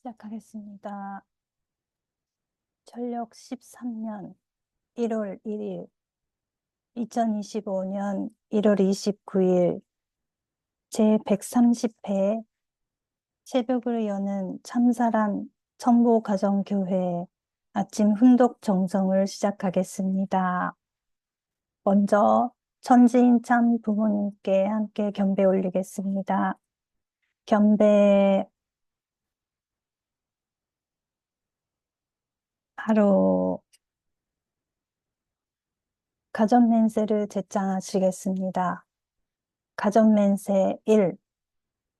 시작하겠습니다. 전력 13년 1월 1일, 2025년 1월 29일 제130회 새벽을 여는 참사랑 천보가정교회 아침 훈독 정성을 시작하겠습니다. 먼저 천지인참 부모님께 함께 경배 올리겠습니다. 경배 바로 가전맹세를 제창하시겠습니다. 가전맹세 1.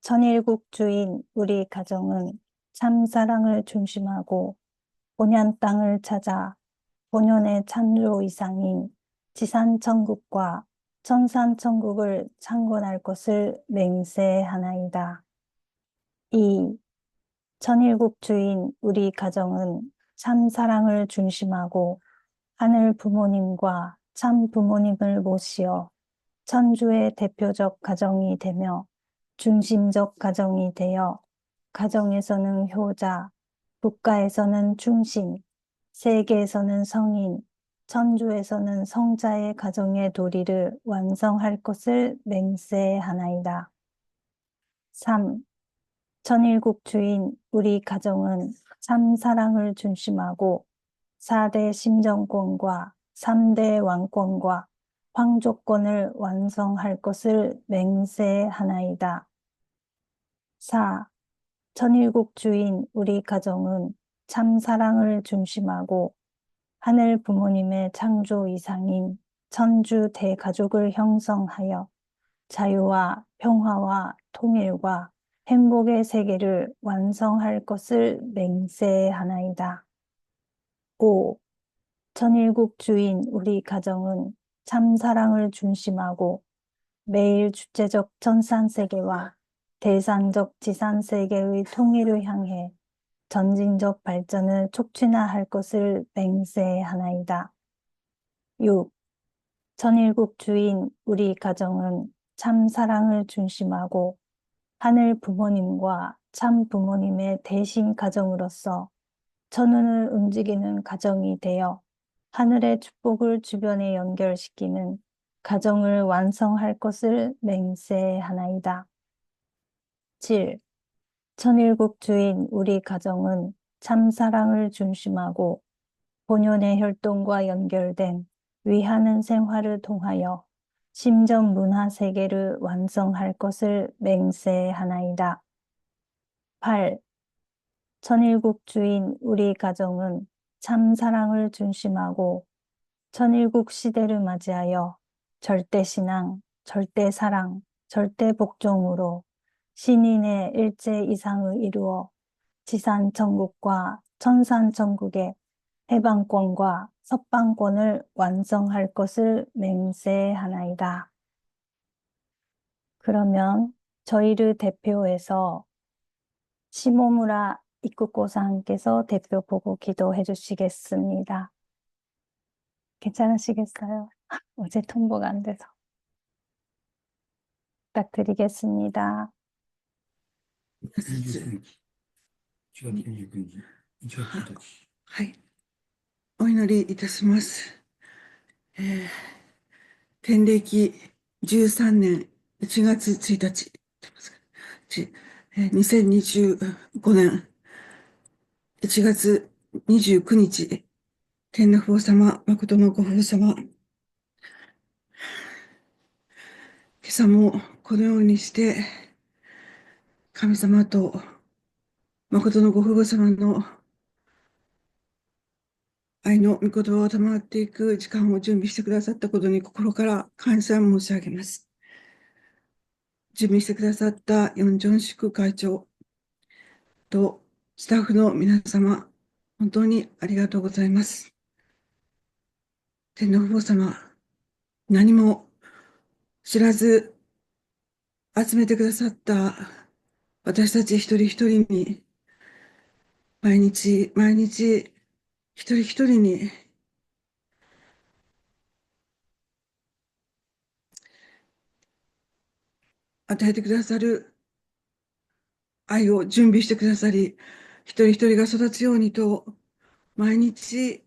천일국 주인 우리 가정은 참 사랑을 중심하고 본연 땅을 찾아 본연의 창조 이상인 지산천국과 천산천국을 창건할 것을 맹세하나이다. 2. 천일국 주인 우리 가정은 참 사랑을 중심하고 하늘 부모님과 참 부모님을 모시어 천주의 대표적 가정이 되며 중심적 가정이 되어 가정에서는 효자, 국가에서는 충신, 세계에서는 성인, 천주에서는 성자의 가정의 도리를 완성할 것을 맹세하나이다. 3. 천일국 주인 우리 가정은 참 사랑을 중심하고 4대 심정권과 3대 왕권과 황조권을 완성할 것을 맹세하나이다. 4. 천일국 주인 우리 가정은 참 사랑을 중심하고 하늘 부모님의 창조 이상인 천주 대가족을 형성하여 자유와 평화와 통일과 행복의 세계를 완성할 것을 맹세하나이다. 5. 천일국 주인 우리 가정은 참 사랑을 중심하고 매일 주체적 천산세계와 대산적 지산세계의 통일을 향해 전진적 발전을 촉진할 것을 맹세하나이다. 6. 천일국 주인 우리 가정은 참 사랑을 중심하고 하늘 부모님과 참 부모님의 대신 가정으로서 천운을 움직이는 가정이 되어 하늘의 축복을 주변에 연결시키는 가정을 완성할 것을 맹세하나이다. 7. 천일국 주인 우리 가정은 참 사랑을 중심하고 본연의 혈통과 연결된 위하는 생활을 통하여 심정 문화 세계를 완성할 것을 맹세하나이다. 8. 천일국 주인 우리 가정은 참 사랑을 중심하고 천일국 시대를 맞이하여 절대신앙, 절대사랑, 절대복종으로 신인의 일제 이상을 이루어 지산천국과 천산천국의 해방권과 석방권을 완성할 것을 맹세하나이다. 그러면 저희를 대표해서 시모무라 이쿠코상께서 대표 보고 기도해 주시겠습니다. 괜찮으시겠어요? 어제 통보가 안 돼서. 부탁드리겠습니다. はい。お祈りいたします。天暦13年1月1日、2025年1月29日、天皇父様、誠のご父様、今朝もこのようにして、神様と誠のご父様の愛の御言葉を賜っていく時間を準備してくださったことに心から感謝申し上げます。準備してくださったヨン・ジョンシク会長とスタッフの皆様、本当にありがとうございます。天皇父様、何も知らず集めてくださった私たち一人一人に、毎日毎日一人一人に与えてくださる愛を準備してくださり、一人一人が育つようにと、毎日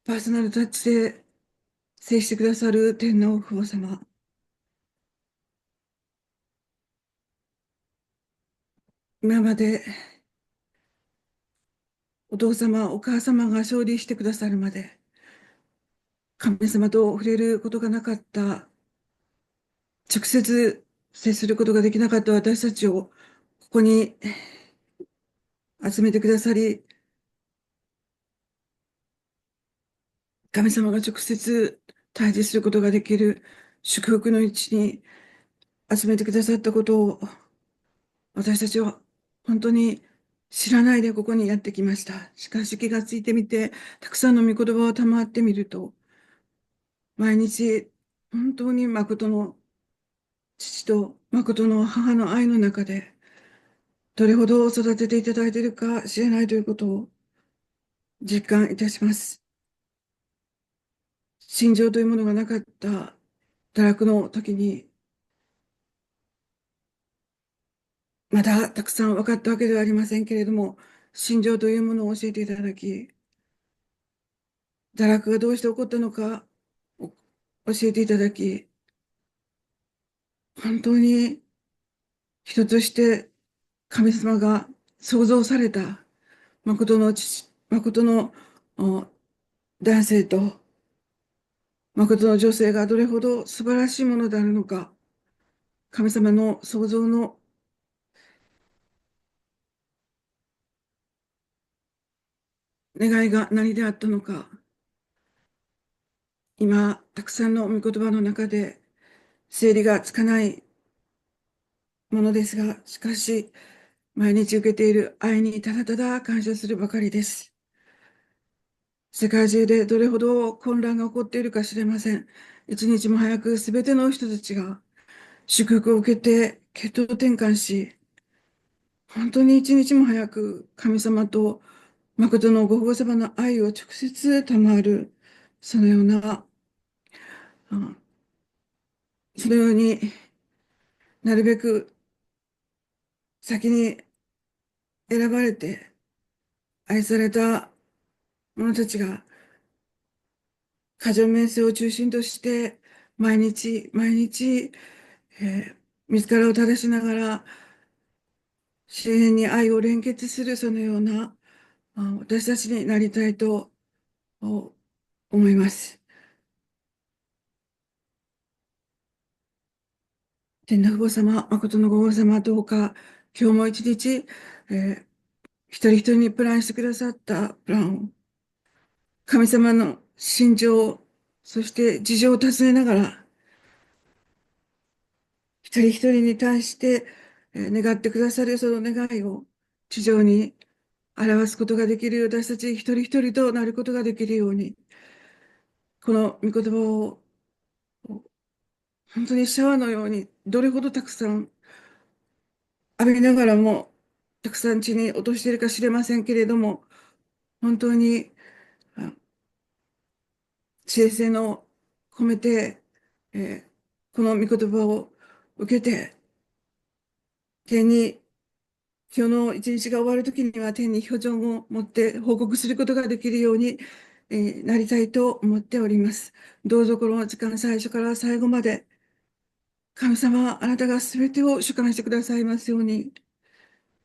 パーソナルタッチで接してくださる天皇父母様。今までお父様、お母様が勝利してくださるまで、神様と触れることがなかった、直接接することができなかった私たちを、ここに集めてくださり、神様が直接対峙することができる祝福の位置に集めてくださったことを、私たちは本当に知らないでここにやってきました。しかし気がついてみて、たくさんの御言葉を賜ってみると、毎日本当に誠の父と誠の母の愛の中で、どれほど育てていただいているか知れないということを実感いたします。心情というものがなかった堕落の時に、まだたくさん分かったわけではありませんけれども、心情というものを教えていただき、堕落がどうして起こったのかを教えていただき、本当に人として神様が創造された誠の父、誠のお男性と誠の女性がどれほど素晴らしいものであるのか、神様の創造の願いが何であったのか、今、たくさんの御言葉の中で整理がつかないものですが、しかし、毎日受けている愛にただただ感謝するばかりです。世界中でどれほど混乱が起こっているか知れません。一日も早くすべての人たちが祝福を受けて血統転換し、本当に一日も早く神様と誠のご保護様の愛を直接賜る、そのような、あそのようになるべく先に選ばれて愛された者たちが過剰面性を中心として毎日毎日、自らを正しながら自然に愛を連結するそのような私たちになりたいと思います。天皇父母様、誠のご皇后様、どうか今日も一日、えー一人一人にプランしてくださったプランを神様の心情、そして事情を尋ねながら一人一人に対して願ってくださるその願いを地上に表すことができる私たち一人一人となることができるように、この御言葉を本当にシャワーのようにどれほどたくさん浴びながらもたくさん地に落としているか知れませんけれども、本当にあ知恵性の込めて、この御言葉を受けて天に今日の一日が終わるときには天に標準を持って報告することができるように、なりたいと思っております。どうぞこの時間最初から最後まで神様あなたがすべてを主観してくださいますように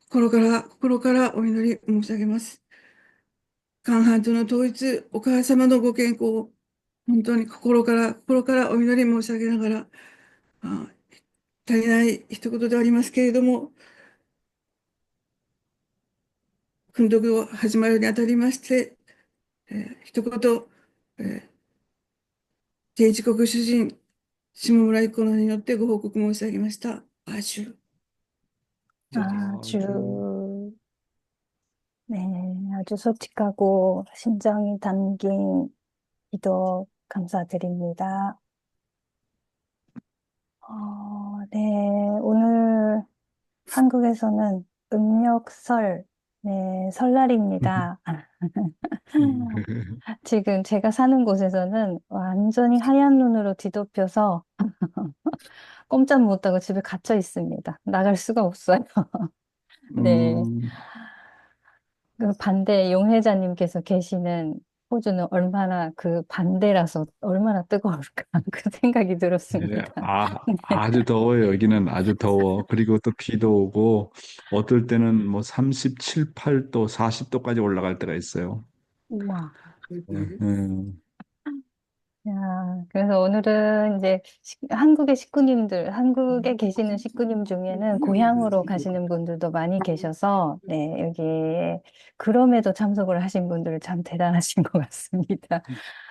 心からお祈り申し上げます。韓半島の統一、お母様のご健康を本当に心からお祈り申し上げながら、あ足りない一言ではありますけれども、訓読を始まるにあたりまして、一言、え定時刻主人、下村一子によってご報告申し上げました。アジュ。 아주, 네, 아주 솔직하고 심정이 담긴 기도 감사드립니다. 네, 오늘 한국에서는 음력설, 네, 설날입니다. 지금 제가 사는 곳에서는 완전히 하얀 눈으로 뒤덮여서 꼼짝 못하고 집에 갇혀 있습니다. 나갈 수가 없어요. 네. 음, 그 반대 용혜자님께서 계시는 호주는 얼마나 그 반대라서 얼마나 뜨거울까 그 생각이 네, 들었습니다. 아주 더워요. 여기는 아주 더워. 그리고 또 비도 오고, 어떨 때는 뭐 37, 8도, 40도까지 올라갈 때가 있어요. 우와. 네, 야, 그래서 오늘은 이제 한국의 식구님들, 한국에 계시는 식구님 중에는 고향으로 가시는 분들도 많이 계셔서, 네, 여기에 그럼에도 참석을 하신 분들 참 대단하신 것 같습니다.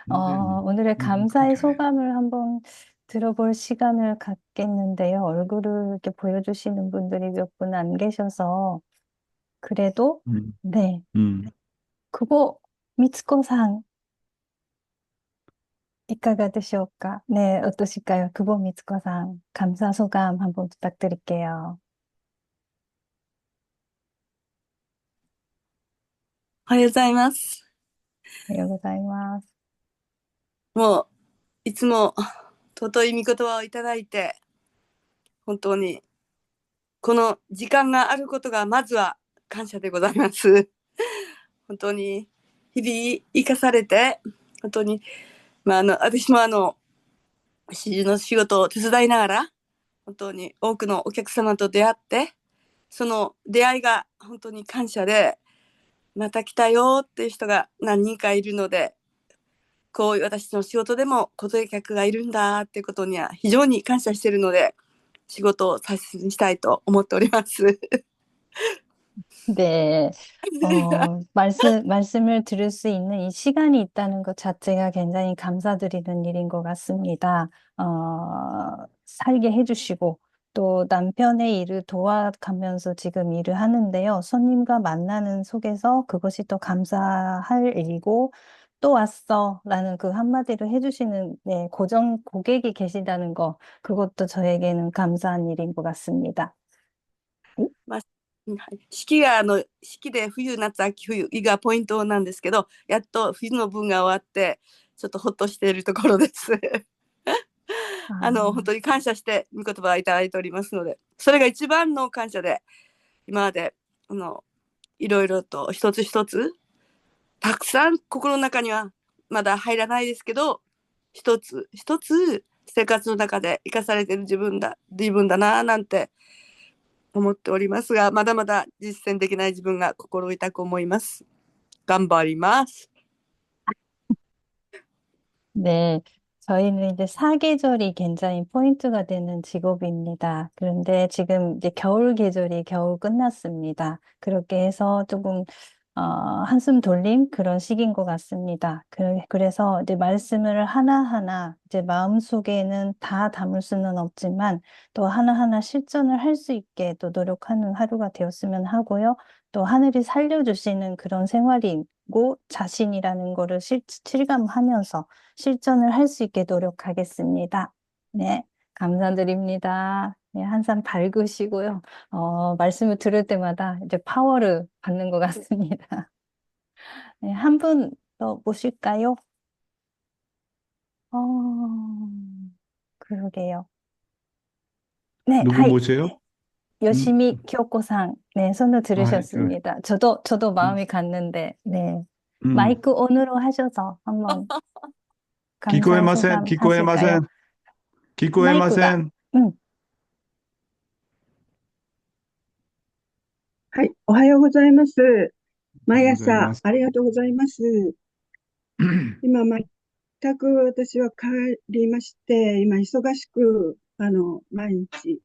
근데 오늘의 감사의 그렇게 안 해요. 소감을 한번 들어볼 시간을 갖겠는데요. 얼굴을 이렇게 보여주시는 분들이 몇 분 안 계셔서, 그래도, 음, 네, 음. 그거, 미츠코さん いかがでしょうかね、어떠실까요? 그보 미츠코さん, 감사 소감 한번 부탁드릴게요. おはようございます。おはようございます。もう、いつも尊い御言葉をいただいて、本当に、この時間があることがまずは感謝でございます。本当に、日々生かされて、本当に、私も始終の仕事を手伝いながら、本当に多くのお客様と出会って、その出会いが本当に感謝で、また来たよっていう人が何人かいるので、こういう私の仕事でも固定客がいるんだっていうことには非常に感謝しているので、仕事を大切にしたいと思っております。네, 말씀을 들을 수 있는 이 시간이 있다는 것 자체가 굉장히 감사드리는 일인 것 같습니다. 살게 해주시고, 또 남편의 일을 도와가면서 지금 일을 하는데요. 손님과 만나는 속에서 그것이 또 감사할 일이고, 또 왔어 라는 그 한마디를 해주시는, 네, 고정 고객이 계시다는 거, 그것도 저에게는 감사한 일인 것 같습니다. まあ、四季が四季で冬、夏、秋、冬がポイントなんですけど、やっと冬の分が終わって、ちょっとほっとしているところです。本当に感謝して御言葉をいただいておりますので、それが一番の感謝で、今までいろいろと一つ一つ、たくさん心の中にはまだ入らないですけど、一つ一つ生活の中で生かされている自分だななんて思っておりますが、まだまだ実践できない自分が心痛く思います。頑張ります。 네, 저희는 이제 사계절이 굉장히 포인트가 되는 직업입니다. 그런데 지금 이제 겨울 계절이 겨우 끝났습니다. 그렇게 해서 조금 한숨 돌림 그런 시기인 것 같습니다. 그래서 이제 말씀을 하나하나 이제 마음속에는 다 담을 수는 없지만 또 하나하나 실천을 할 수 있게 또 노력하는 하루가 되었으면 하고요. 또 하늘이 살려주시는 그런 생활이고 자신이라는 거를 실감하면서 실천을 할 수 있게 노력하겠습니다. 네, 감사드립니다. 네, 항상 밝으시고요. 말씀을 들을 때마다 이제 파워를 받는 것 같습니다. 네, 한 분 더 모실까요? 어, 그러게요. 네, 누구 하이, 보세요? 음, 요시미 교코상. 네, 손을 그, 들으셨습니다. 저도 음, 마음이 갔는데, 네. 음. 마이크 온으로 하셔서 한번 감사 기코에마센, 소감 하실까요? 기코에마센, 마이크가, 기코에마센. 음, はい、おはようございます。毎朝、고자이마스. ありがとうございます。今、全く私は帰りまして、今、忙しく、毎日、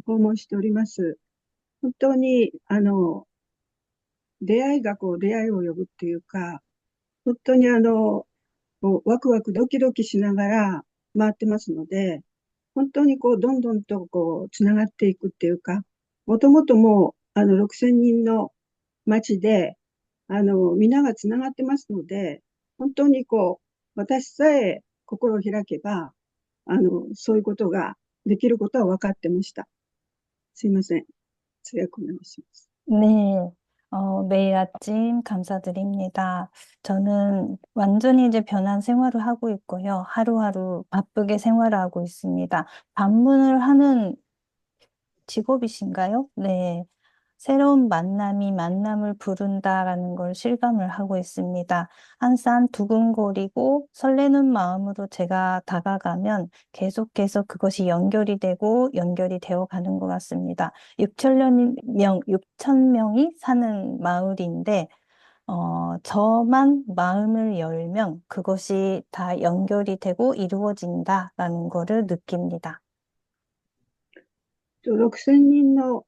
訪問しております。本当に、出会いが出会いを呼ぶっていうか、本当にワクワクドキドキしながら回ってますので、本当にどんどんとつながっていくっていうか、もともともう、6000人の町で、皆がつながってますので、本当に私さえ心を開けば、そういうことができることは分かってました。すいません。通訳お願いします。 네. 매일 아침 감사드립니다. 저는 완전히 이제 변한 생활을 하고 있고요. 하루하루 바쁘게 생활하고 있습니다. 방문을 하는 직업이신가요? 네. 새로운 만남이 만남을 부른다라는 걸 실감을 하고 있습니다. 항상 두근거리고 설레는 마음으로 제가 다가가면 계속해서 그것이 연결이 되고 연결이 되어 가는 것 같습니다. 6천 명이 사는 마을인데, 저만 마음을 열면 그것이 다 연결이 되고 이루어진다라는 거를 느낍니다. 6000人の、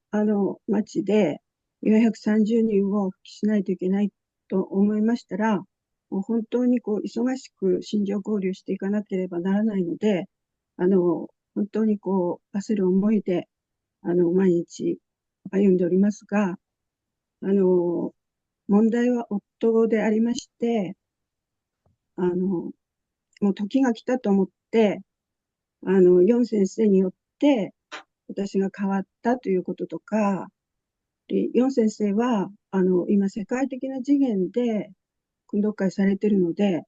町で430人を復帰しないといけないと思いましたら、もう本当に忙しく心情交流していかなければならないので、本当に焦る思いで、毎日歩んでおりますが、問題は夫でありまして、もう時が来たと思って、4先生によって私が変わったということとか、4先生は、今世界的な次元で訓読会されているので、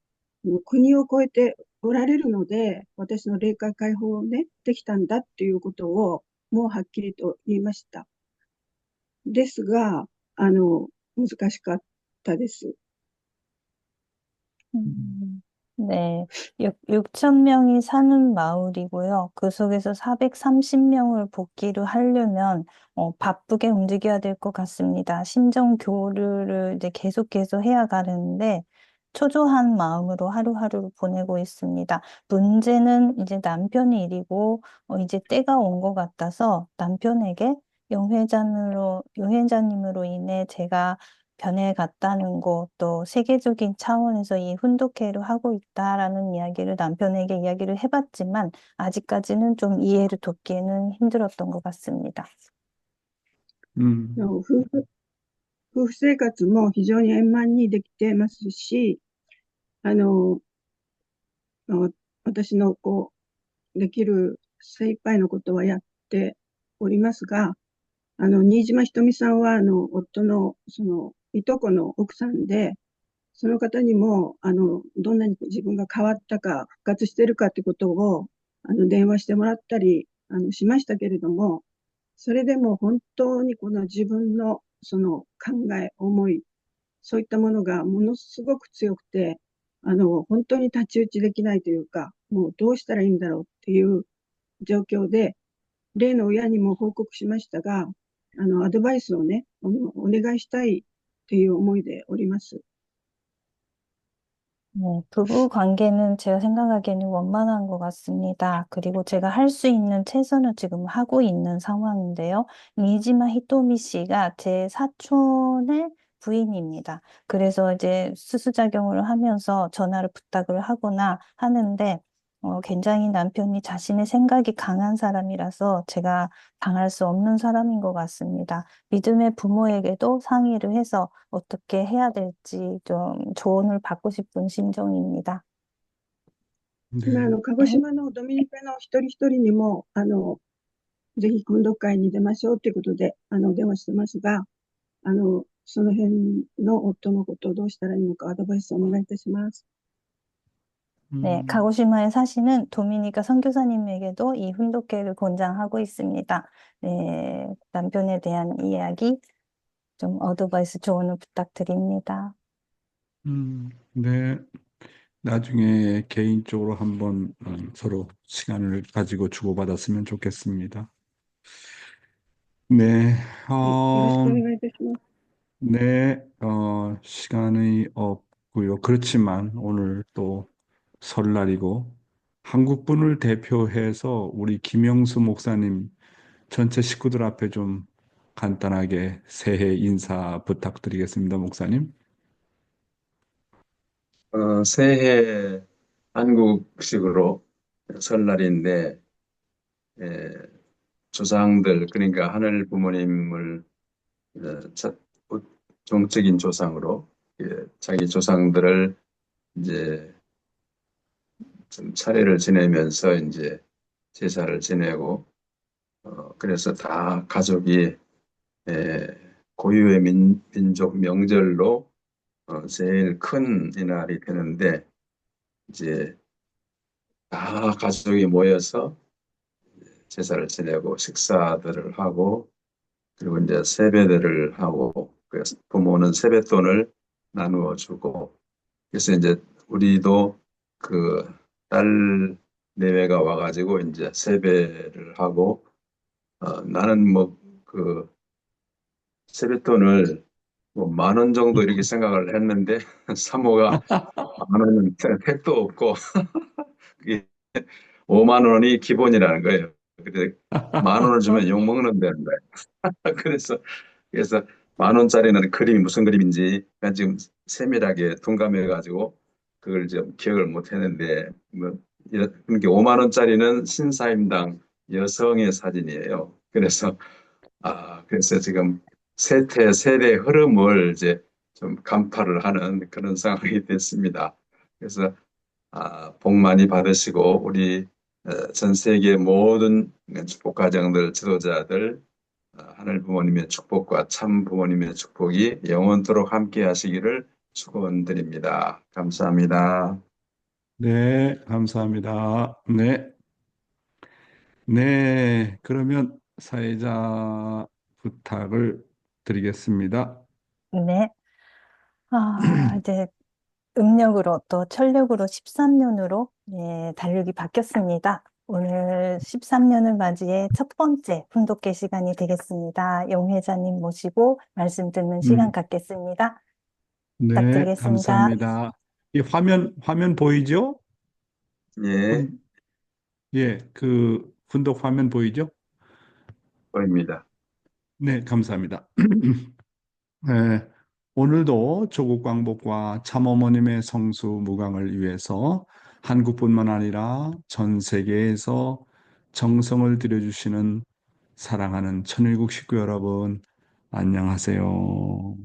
国を越えておられるので、私の霊界解放をね、できたんだっていうことを、もうはっきりと言いました。ですが、難しかったです。 네, 6천 명이 사는 마을이고요. 그 속에서 430명을 복귀를 하려면 바쁘게 움직여야 될 것 같습니다. 심정 교류를 이제 계속해서 해야 가는데 초조한 마음으로 하루하루를 보내고 있습니다. 문제는 이제 남편의 일이고 이제 때가 온 것 같아서 남편에게 용회자님으로 인해 제가 변해갔다는 거, 또 세계적인 차원에서 이 훈독회를 하고 있다라는 이야기를 남편에게 이야기를 해봤지만 아직까지는 좀 이해를 돕기에는 힘들었던 것 같습니다. 夫婦生活も非常に円満にできてますし、私のできる精一杯のことはやっておりますが、新島ひとみさんは、夫の、いとこの奥さんで、その方にも、どんなに自分が変わったか、復活しているかってことを、電話してもらったり、しましたけれども、それでも本当にこの自分の、考え、思い、そういったものがものすごく強くて、本当に太刀打ちできないというか、もうどうしたらいいんだろうっていう状況で、例の親にも報告しましたが、アドバイスをね、お願いしたいという思いでおります。 네, 부부 관계는 제가 생각하기에는 원만한 것 같습니다. 그리고 제가 할 수 있는 최선을 지금 하고 있는 상황인데요. 니지마 히토미 씨가 제 사촌의 부인입니다. 그래서 이제 수수작용을 하면서 전화를 부탁을 하거나 하는데, 굉장히 남편이 자신의 생각이 강한 사람이라서 제가 당할 수 없는 사람인 것 같습니다. 믿음의 부모에게도 상의를 해서 어떻게 해야 될지 좀 조언을 받고 싶은 심정입니다. 今、네. 鹿児島のドミニカの一人一人にも、ぜひ訓読会に出ましょうということで、電話してますが、その辺の夫のことをどうしたらいいのかアドバイスをお願いいたします。 네, 가고시마에 사시는 도미니카 선교사님에게도 이 훈독회를 권장하고 있습니다. 네, 남편에 대한 이야기 좀 어드바이스 조언을 부탁드립니다. 네. 나중에 개인적으로 한번 서로 시간을 가지고 주고받았으면 좋겠습니다. 네, よろしくお願いいたします。 네, 시간이 없고요. 그렇지만 오늘 또 설날이고 한국분을 대표해서 우리 김영수 목사님 전체 식구들 앞에 좀 간단하게 새해 인사 부탁드리겠습니다, 목사님. 새해 한국식으로 설날인데, 에, 조상들, 그러니까 하늘 부모님을 첫 정적인 조상으로, 자기 조상들을 이제 좀 차례를 지내면서 이제 제사를 지내고, 그래서 다 가족이 고유의 민족 명절로 제일 큰 이날이 되는데, 이제 다 가족이 모여서 제사를 지내고 식사들을 하고, 그리고 이제 세배들을 하고, 그래서 부모는 세뱃돈을 나누어 주고, 그래서 이제 우리도 그 딸 내외가 와가지고 이제 세배를 하고, 나는 뭐 그 세뱃돈을 뭐 만 원 정도 이렇게 생각을 했는데 사모가 만 원은 택도 없고 그게 5만 원이 기본이라는 거예요. 근데 만 원을 주면 욕 먹는 데는 거예요. 그래서 만 원짜리는 그림이 무슨 그림인지 그냥 지금 세밀하게 둔감해 가지고 그걸 좀 기억을 못 했는데 뭐 그러니까 5만 원짜리는 신사임당 여성의 사진이에요. 그래서 지금 세대 흐름을 이제 좀 간파를 하는 그런 상황이 됐습니다. 그래서 복 많이 받으시고 우리 전 세계 모든 축복 가정들 지도자들 하늘 부모님의 축복과 참 부모님의 축복이 영원토록 함께 하시기를 축원드립니다. 감사합니다. 네, 감사합니다. 네, 네. 그러면 사회자 부탁을 드리겠습니다. 네. 이제 음력으로 또 철력으로 13년으로 예, 달력이 바뀌었습니다. 오늘 13년을 맞이해 첫 번째 훈독회 시간이 되겠습니다. 용 회장님 모시고 말씀 듣는 시간 음, 갖겠습니다. 네, 부탁드리겠습니다. 감사합니다. 이 화면 보이죠? 예, 훈, 예, 그 훈독 화면 보이죠? 보입니다. 네, 감사합니다. 네, 오늘도 조국 광복과 참어머님의 성수 무강을 위해서 한국뿐만 아니라 전 세계에서 정성을 들여주시는 사랑하는 천일국 식구 여러분, 안녕하세요.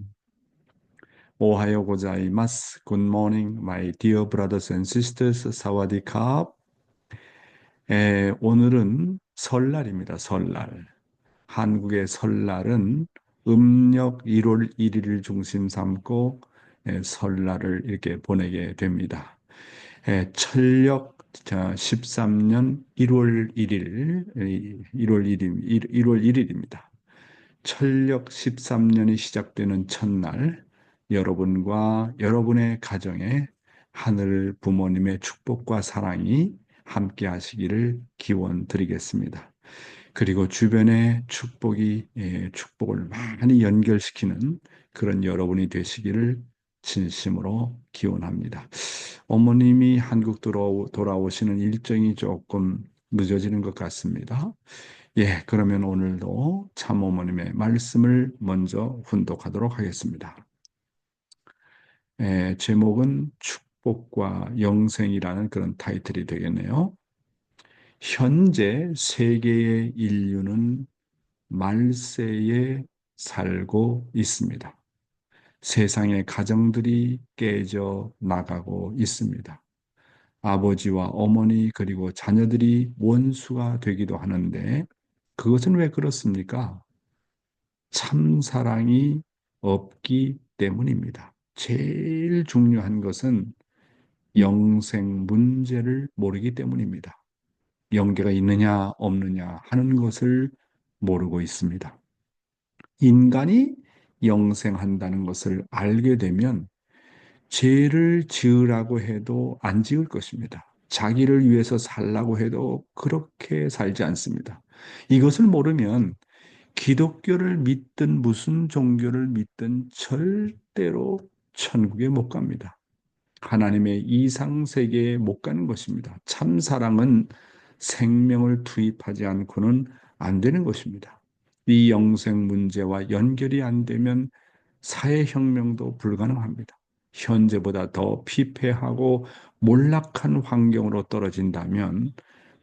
오하요 고자이마스. Good morning, my dear brothers and sisters. 사와디캅. 오늘은 설날입니다. 설날. 한국의 설날은 음력 1월 1일을 중심 삼고 설날을 이렇게 보내게 됩니다. 철력 13년 1월 1일, 1월 1일입니다. 철력 13년이 시작되는 첫날, 여러분과 여러분의 가정에 하늘 부모님의 축복과 사랑이 함께 하시기를 기원 드리겠습니다. 그리고 주변에 축복을 많이 연결시키는 그런 여러분이 되시기를 진심으로 기원합니다. 어머님이 한국 돌아오시는 일정이 조금 늦어지는 것 같습니다. 예, 그러면 오늘도 참어머님의 말씀을 먼저 훈독하도록 하겠습니다. 제목은 축복과 영생이라는 그런 타이틀이 되겠네요. 현재 세계의 인류는 말세에 살고 있습니다. 세상의 가정들이 깨져 나가고 있습니다. 아버지와 어머니 그리고 자녀들이 원수가 되기도 하는데 그것은 왜 그렇습니까? 참사랑이 없기 때문입니다. 제일 중요한 것은 영생 문제를 모르기 때문입니다. 영계가 있느냐 없느냐 하는 것을 모르고 있습니다. 인간이 영생한다는 것을 알게 되면 죄를 지으라고 해도 안 지을 것입니다. 자기를 위해서 살라고 해도 그렇게 살지 않습니다. 이것을 모르면 기독교를 믿든 무슨 종교를 믿든 절대로 천국에 못 갑니다. 하나님의 이상세계에 못 가는 것입니다. 참 사랑은 생명을 투입하지 않고는 안 되는 것입니다. 이 영생 문제와 연결이 안 되면 사회혁명도 불가능합니다. 현재보다 더 피폐하고 몰락한 환경으로 떨어진다면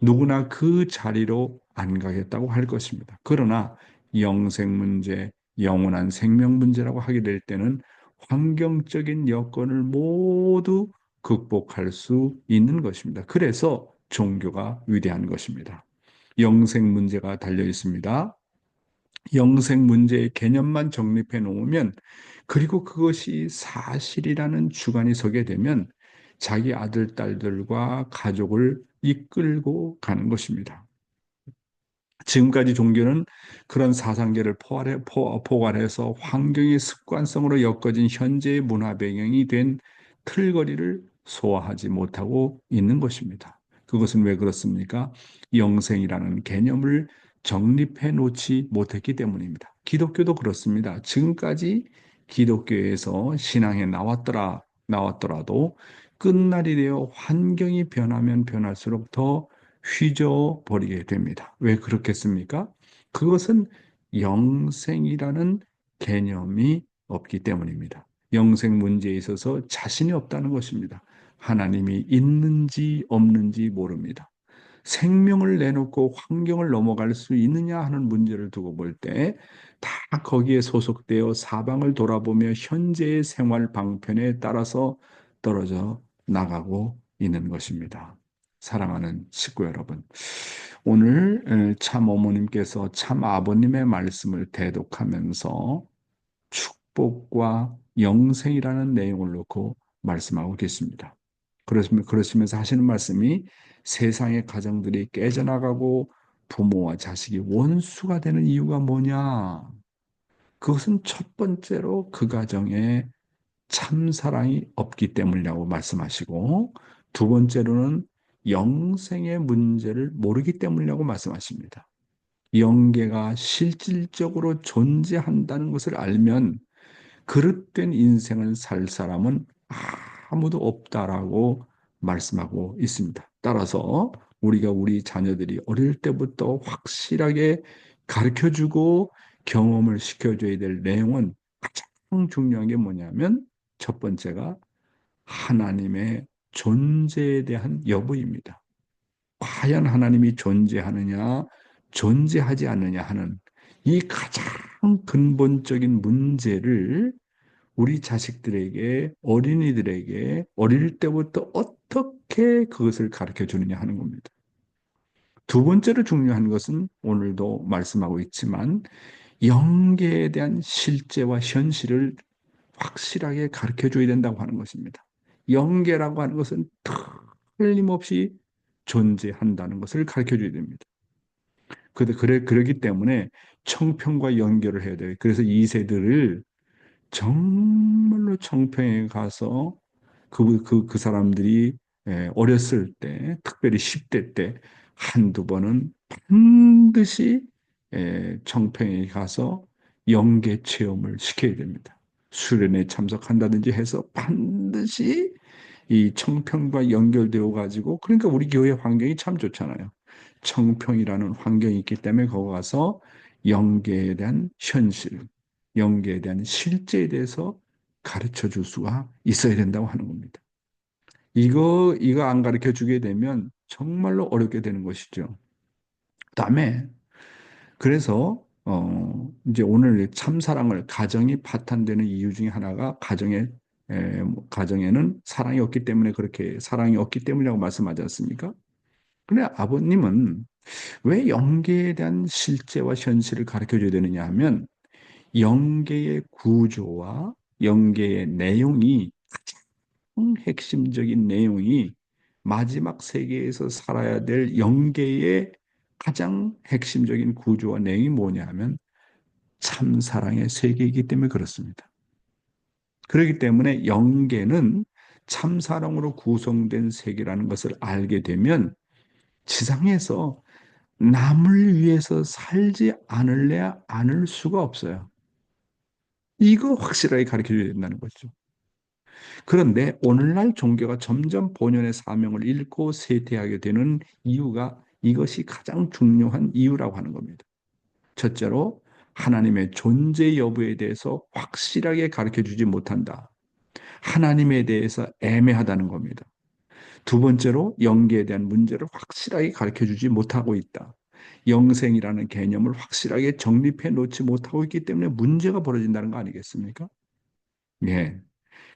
누구나 그 자리로 안 가겠다고 할 것입니다. 그러나 영생 문제, 영원한 생명 문제라고 하게 될 때는 환경적인 여건을 모두 극복할 수 있는 것입니다. 그래서 종교가 위대한 것입니다. 영생 문제가 달려 있습니다. 영생 문제의 개념만 정립해 놓으면 그리고 그것이 사실이라는 주관이 서게 되면 자기 아들, 딸들과 가족을 이끌고 가는 것입니다. 지금까지 종교는 그런 사상계를 포괄해서 환경의 습관성으로 엮어진 현재의 문화 배경이 된 틀거리를 소화하지 못하고 있는 것입니다. 그것은 왜 그렇습니까? 영생이라는 개념을 정립해 놓지 못했기 때문입니다. 기독교도 그렇습니다. 지금까지 기독교에서 신앙에 나왔더라도 끝날이 되어 환경이 변하면 변할수록 더 휘저어버리게 됩니다. 왜 그렇겠습니까? 그것은 영생이라는 개념이 없기 때문입니다. 영생 문제에 있어서 자신이 없다는 것입니다. 하나님이 있는지 없는지 모릅니다. 생명을 내놓고 환경을 넘어갈 수 있느냐 하는 문제를 두고 볼 때 다 거기에 소속되어 사방을 돌아보며 현재의 생활 방편에 따라서 떨어져 나가고 있는 것입니다. 사랑하는 식구 여러분, 오늘 참 어머님께서 참 아버님의 말씀을 대독하면서 축복과 영생이라는 내용을 놓고 말씀하고 계십니다. 그러시면서 하시는 말씀이 세상의 가정들이 깨져나가고 부모와 자식이 원수가 되는 이유가 뭐냐? 그것은 첫 번째로 그 가정에 참사랑이 없기 때문이라고 말씀하시고, 두 번째로는 영생의 문제를 모르기 때문이라고 말씀하십니다. 영계가 실질적으로 존재한다는 것을 알면 그릇된 인생을 살 사람은 아무도 없다라고 말씀하고 있습니다. 따라서 우리가 우리 자녀들이 어릴 때부터 확실하게 가르쳐주고 경험을 시켜줘야 될 내용은 가장 중요한 게 뭐냐면 첫 번째가 하나님의 존재에 대한 여부입니다. 과연 하나님이 존재하느냐, 존재하지 않느냐 하는 이 가장 근본적인 문제를 우리 자식들에게, 어린이들에게 어릴 때부터 어떻게 그것을 가르쳐 주느냐 하는 겁니다. 두 번째로 중요한 것은 오늘도 말씀하고 있지만 영계에 대한 실제와 현실을 확실하게 가르쳐 줘야 된다고 하는 것입니다. 영계라고 하는 것은 틀림없이 존재한다는 것을 가르쳐 줘야 됩니다. 그러기 때문에 청평과 연결을 해야 돼요. 그래서 이 세들을 정말로 청평에 가서 그 사람들이 어렸을 때, 특별히 10대 때 한두 번은 반드시 청평에 가서 영계 체험을 시켜야 됩니다. 수련회 참석한다든지 해서 반드시 이 청평과 연결되어 가지고, 그러니까 우리 교회 환경이 참 좋잖아요. 청평이라는 환경이 있기 때문에 거기 가서 영계에 대한 현실, 영계에 대한 실제에 대해서 가르쳐 줄 수가 있어야 된다고 하는 겁니다. 이거 안 가르쳐 주게 되면 정말로 어렵게 되는 것이죠. 그다음에 그래서 이제 오늘 참사랑을 가정이 파탄되는 이유 중에 하나가 가정에는 사랑이 없기 때문에 그렇게 사랑이 없기 때문이라고 말씀하지 않습니까? 근데 아버님은 왜 영계에 대한 실제와 현실을 가르쳐 줘야 되느냐 하면 영계의 구조와 영계의 내용이 핵심적인 내용이 마지막 세계에서 살아야 될 영계의 가장 핵심적인 구조와 내용이 뭐냐면 참사랑의 세계이기 때문에 그렇습니다. 그렇기 때문에 영계는 참사랑으로 구성된 세계라는 것을 알게 되면 지상에서 남을 위해서 살지 않을 수가 없어요. 이거 확실하게 가르쳐줘야 된다는 거죠. 그런데 오늘날 종교가 점점 본연의 사명을 잃고 쇠퇴하게 되는 이유가 이것이 가장 중요한 이유라고 하는 겁니다. 첫째로 하나님의 존재 여부에 대해서 확실하게 가르쳐주지 못한다. 하나님에 대해서 애매하다는 겁니다. 두 번째로 영계에 대한 문제를 확실하게 가르쳐주지 못하고 있다. 영생이라는 개념을 확실하게 정립해 놓지 못하고 있기 때문에 문제가 벌어진다는 거 아니겠습니까? 예.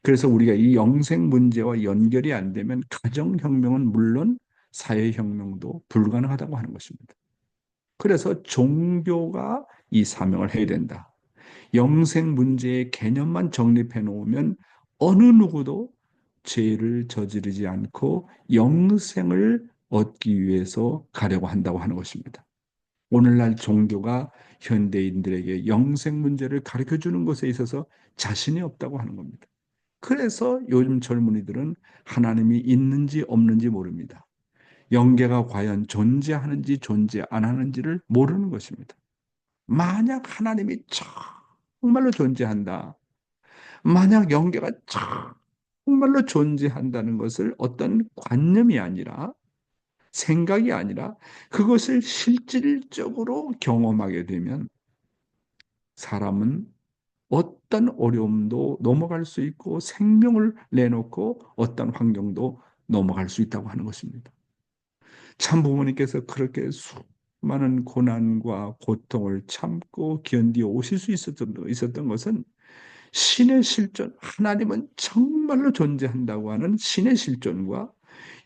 그래서 우리가 이 영생 문제와 연결이 안 되면 가정혁명은 물론 사회혁명도 불가능하다고 하는 것입니다. 그래서 종교가 이 사명을 해야 된다. 영생 문제의 개념만 정립해 놓으면 어느 누구도 죄를 저지르지 않고 영생을 얻기 위해서 가려고 한다고 하는 것입니다. 오늘날 종교가 현대인들에게 영생 문제를 가르쳐 주는 것에 있어서 자신이 없다고 하는 겁니다. 그래서 요즘 젊은이들은 하나님이 있는지 없는지 모릅니다. 영계가 과연 존재하는지 존재 안 하는지를 모르는 것입니다. 만약 하나님이 정말로 존재한다. 만약 영계가 정말로 존재한다는 것을 어떤 관념이 아니라 생각이 아니라 그것을 실질적으로 경험하게 되면 사람은 어떤 어려움도 넘어갈 수 있고 생명을 내놓고 어떤 환경도 넘어갈 수 있다고 하는 것입니다. 참 부모님께서 그렇게 수많은 고난과 고통을 참고 견디어 오실 수 있었던 것은 신의 실존, 하나님은 정말로 존재한다고 하는 신의 실존과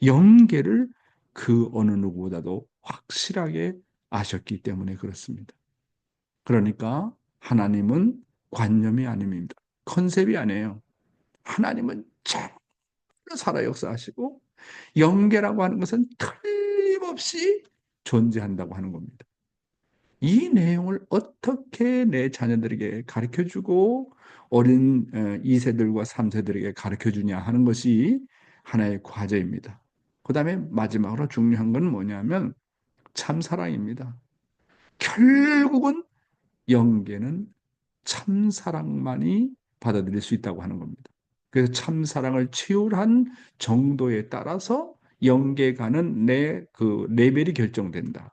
연계를 그 어느 누구보다도 확실하게 아셨기 때문에 그렇습니다. 그러니까 하나님은 관념이 아닙니다. 컨셉이 아니에요. 하나님은 정말로 살아 역사하시고 연계라고 하는 것은 틀림없이 존재한다고 하는 겁니다. 이 내용을 어떻게 내 자녀들에게 가르쳐주고 어린 2세들과 3세들에게 가르쳐주냐 하는 것이 하나의 과제입니다. 그 다음에 마지막으로 중요한 건 뭐냐면 참사랑입니다. 결국은 영계는 참사랑만이 받아들일 수 있다고 하는 겁니다. 그래서 참사랑을 채울한 정도에 따라서 영계 가는 내 그 레벨이 결정된다.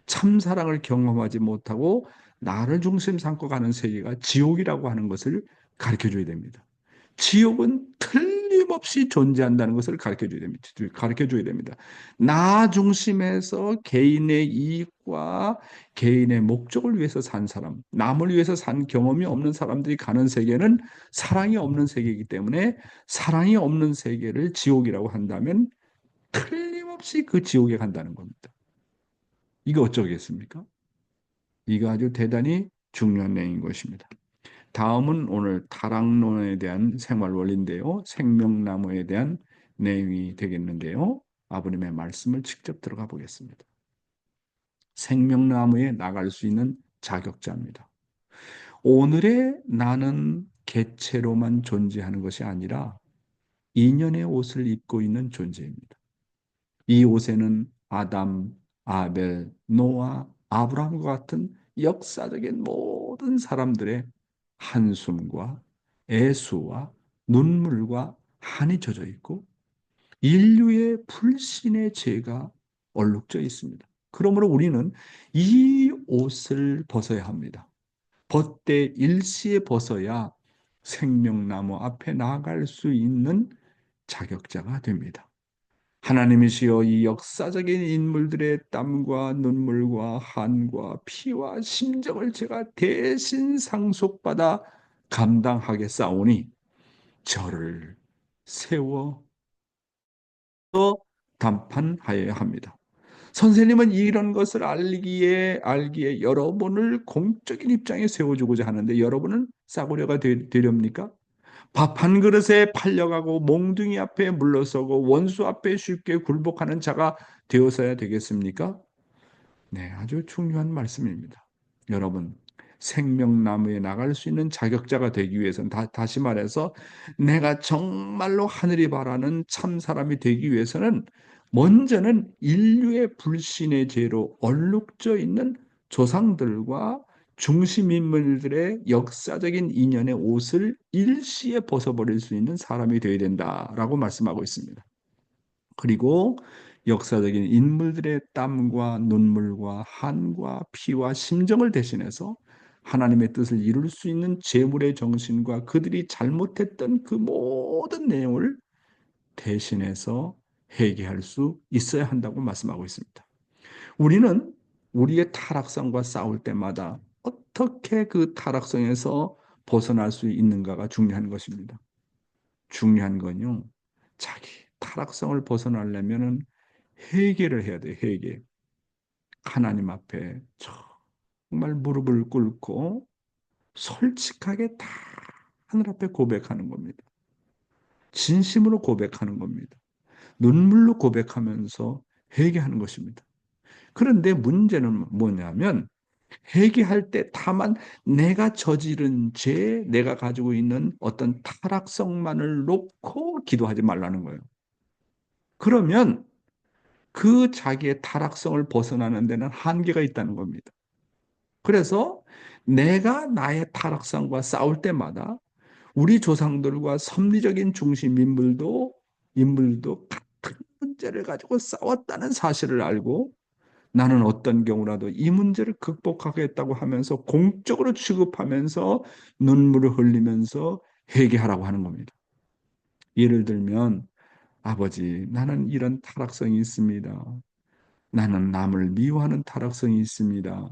참사랑을 경험하지 못하고 나를 중심 삼고 가는 세계가 지옥이라고 하는 것을 가르쳐 줘야 됩니다. 지옥은 틀림없이 존재한다는 것을 가르쳐 줘야 됩니다. 가르쳐 줘야 됩니다. 나 중심에서 개인의 이익과 개인의 목적을 위해서 산 사람, 남을 위해서 산 경험이 없는 사람들이 가는 세계는 사랑이 없는 세계이기 때문에 사랑이 없는 세계를 지옥이라고 한다면 틀림없이 그 지옥에 간다는 겁니다. 이거 어쩌겠습니까? 이거 아주 대단히 중요한 내용인 것입니다. 다음은 오늘 타락론에 대한 생활 원리인데요. 생명나무에 대한 내용이 되겠는데요. 아버님의 말씀을 직접 들어가 보겠습니다. 생명나무에 나갈 수 있는 자격자입니다. 오늘의 나는 개체로만 존재하는 것이 아니라 인연의 옷을 입고 있는 존재입니다. 이 옷에는 아담, 아벨, 노아, 아브라함과 같은 역사적인 모든 사람들의 한숨과 애수와 눈물과 한이 젖어 있고 인류의 불신의 죄가 얼룩져 있습니다. 그러므로 우리는 이 옷을 벗어야 합니다. 벗되 일시에 벗어야 생명나무 앞에 나아갈 수 있는 자격자가 됩니다. 하나님이시여 이 역사적인 인물들의 땀과 눈물과 한과 피와 심정을 제가 대신 상속받아 감당하겠사오니 저를 세워 담판하여야 합니다. 선생님은 이런 것을 알기에 여러분을 공적인 입장에 세워주고자 하는데 여러분은 싸구려가 되렵니까? 밥 한 그릇에 팔려가고 몽둥이 앞에 물러서고 원수 앞에 쉽게 굴복하는 자가 되어서야 되겠습니까? 네, 아주 중요한 말씀입니다. 여러분, 생명나무에 나갈 수 있는 자격자가 되기 위해서는 다시 말해서 내가 정말로 하늘이 바라는 참 사람이 되기 위해서는 먼저는 인류의 불신의 죄로 얼룩져 있는 조상들과 중심 인물들의 역사적인 인연의 옷을 일시에 벗어버릴 수 있는 사람이 되어야 된다라고 말씀하고 있습니다. 그리고 역사적인 인물들의 땀과 눈물과 한과 피와 심정을 대신해서 하나님의 뜻을 이룰 수 있는 재물의 정신과 그들이 잘못했던 그 모든 내용을 대신해서 회개할 수 있어야 한다고 말씀하고 있습니다. 우리는 우리의 타락성과 싸울 때마다 어떻게 그 타락성에서 벗어날 수 있는가가 중요한 것입니다. 중요한 건요, 자기 타락성을 벗어나려면은 회개를 해야 돼, 회개. 하나님 앞에 정말 무릎을 꿇고 솔직하게 다 하늘 앞에 고백하는 겁니다. 진심으로 고백하는 겁니다. 눈물로 고백하면서 회개하는 것입니다. 그런데 문제는 뭐냐면 회개할 때 다만 내가 저지른 죄, 내가 가지고 있는 어떤 타락성만을 놓고 기도하지 말라는 거예요. 그러면 그 자기의 타락성을 벗어나는 데는 한계가 있다는 겁니다. 그래서 내가 나의 타락성과 싸울 때마다 우리 조상들과 섭리적인 중심 인물도 같은 문제를 가지고 싸웠다는 사실을 알고 나는 어떤 경우라도 이 문제를 극복하겠다고 하면서 공적으로 취급하면서 눈물을 흘리면서 회개하라고 하는 겁니다. 예를 들면 아버지, 나는 이런 타락성이 있습니다. 나는 남을 미워하는 타락성이 있습니다.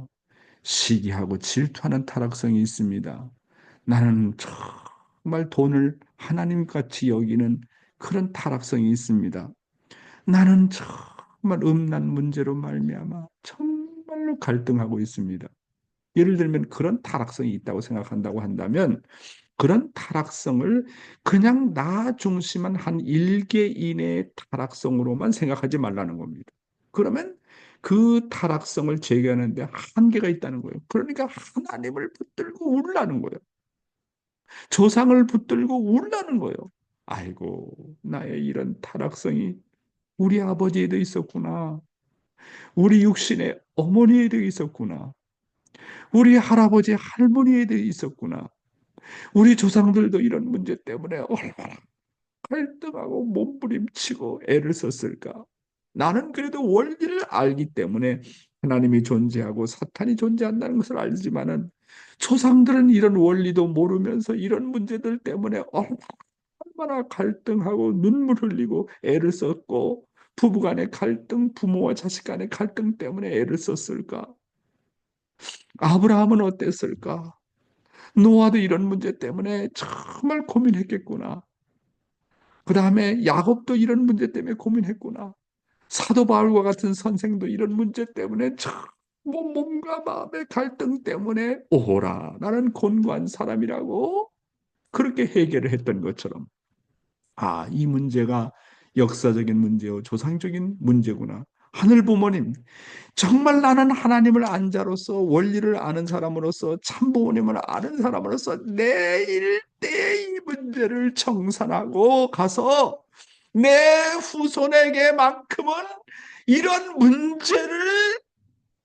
시기하고 질투하는 타락성이 있습니다. 나는 정말 돈을 하나님같이 여기는 그런 타락성이 있습니다. 나는 정말 음란 문제로 말미암아 정말로 갈등하고 있습니다. 예를 들면 그런 타락성이 있다고 생각한다고 한다면 그런 타락성을 그냥 나 중심한 한 일개인의 타락성으로만 생각하지 말라는 겁니다. 그러면 그 타락성을 제거하는데 한계가 있다는 거예요. 그러니까 하나님을 붙들고 울라는 거예요. 조상을 붙들고 울라는 거예요. 아이고, 나의 이런 타락성이 우리 아버지에도 있었구나. 우리 육신의 어머니에도 있었구나. 우리 할아버지, 할머니에도 있었구나. 우리 조상들도 이런 문제 때문에 얼마나 갈등하고 몸부림치고 애를 썼을까? 나는 그래도 원리를 알기 때문에 하나님이 존재하고 사탄이 존재한다는 것을 알지만은 조상들은 이런 원리도 모르면서 이런 문제들 때문에 얼마나 갈등하고 눈물 흘리고 애를 썼고 부부간의 갈등, 부모와 자식 간의 갈등 때문에 애를 썼을까? 아브라함은 어땠을까? 노아도 이런 문제 때문에 정말 고민했겠구나. 그 다음에 야곱도 이런 문제 때문에 고민했구나. 사도 바울과 같은 선생도 이런 문제 때문에 참 몸과 마음의 갈등 때문에 오호라 나는 곤고한 사람이라고 그렇게 해결을 했던 것처럼 이 문제가 역사적인 문제요 조상적인 문제구나. 하늘 부모님 정말 나는 하나님을 안 자로서 원리를 아는 사람으로서 참 부모님을 아는 사람으로서 내일 때 이 문제를 청산하고 가서 내 후손에게만큼은 이런 문제를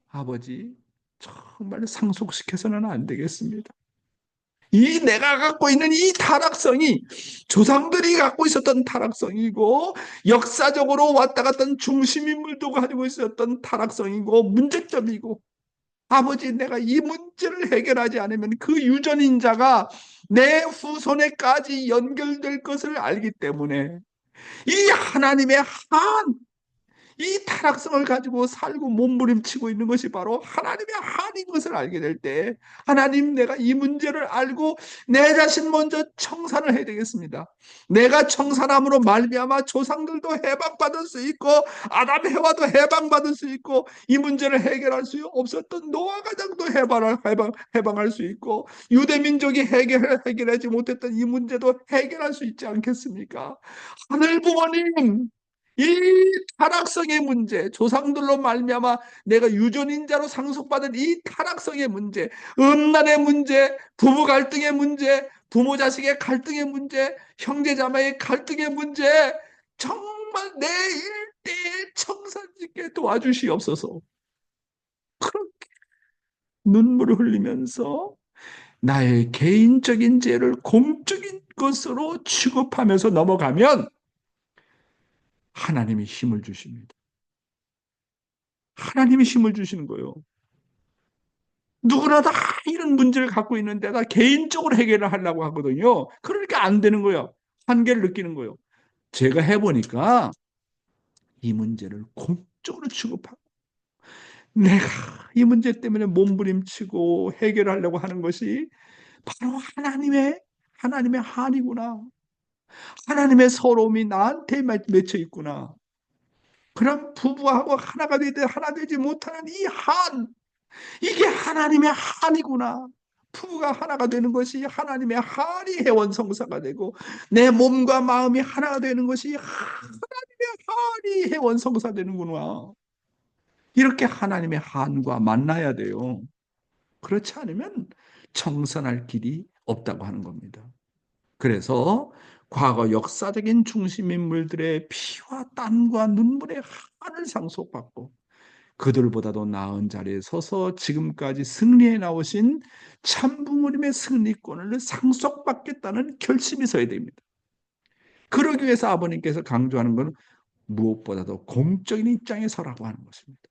아버지 정말 상속시켜서는 안 되겠습니다. 이 내가 갖고 있는 이 타락성이 조상들이 갖고 있었던 타락성이고 역사적으로 왔다 갔던 중심인물도 가지고 있었던 타락성이고 문제점이고 아버지 내가 이 문제를 해결하지 않으면 그 유전인자가 내 후손에까지 연결될 것을 알기 때문에 이 하나님의 이 타락성을 가지고 살고 몸부림치고 있는 것이 바로 하나님의 한인 것을 알게 될 때 하나님 내가 이 문제를 알고 내 자신 먼저 청산을 해야 되겠습니다. 내가 청산함으로 말미암아 조상들도 해방받을 수 있고 아담 해와도 해방받을 수 있고 이 문제를 해결할 수 없었던 노아 가정도 해방할 수 있고 유대민족이 해결하지 못했던 이 문제도 해결할 수 있지 않겠습니까? 하늘 부모님 이 타락성의 문제, 조상들로 말미암아 내가 유전인자로 상속받은 이 타락성의 문제, 음란의 문제, 부부 갈등의 문제, 부모 자식의 갈등의 문제, 형제자매의 갈등의 문제, 정말 내 일대에 청산짓게 도와주시옵소서. 그렇게 눈물을 흘리면서 나의 개인적인 죄를 공적인 것으로 취급하면서 넘어가면 하나님이 힘을 주십니다. 하나님이 힘을 주시는 거예요. 누구나 다 이런 문제를 갖고 있는데 다 개인적으로 해결을 하려고 하거든요. 그러니까 안 되는 거예요. 한계를 느끼는 거예요. 제가 해보니까 이 문제를 공적으로 취급하고 내가 이 문제 때문에 몸부림치고 해결하려고 하는 것이 바로 하나님의 한이구나. 하나님의 서러움이 나한테 맺혀 있구나. 그럼 부부하고 하나가 되되 하나 되지 못하는 이 이게 하나님의 한이구나. 부부가 하나가 되는 것이 하나님의 한이 해원성사가 되고 내 몸과 마음이 하나가 되는 것이 하나님의 한이 해원성사 되는구나. 이렇게 하나님의 한과 만나야 돼요. 그렇지 않으면 청산할 길이 없다고 하는 겁니다. 그래서 과거 역사적인 중심 인물들의 피와 땀과 눈물의 한을 상속받고 그들보다도 나은 자리에 서서 지금까지 승리해 나오신 참부모님의 승리권을 상속받겠다는 결심이 서야 됩니다. 그러기 위해서 아버님께서 강조하는 것은 무엇보다도 공적인 입장에 서라고 하는 것입니다.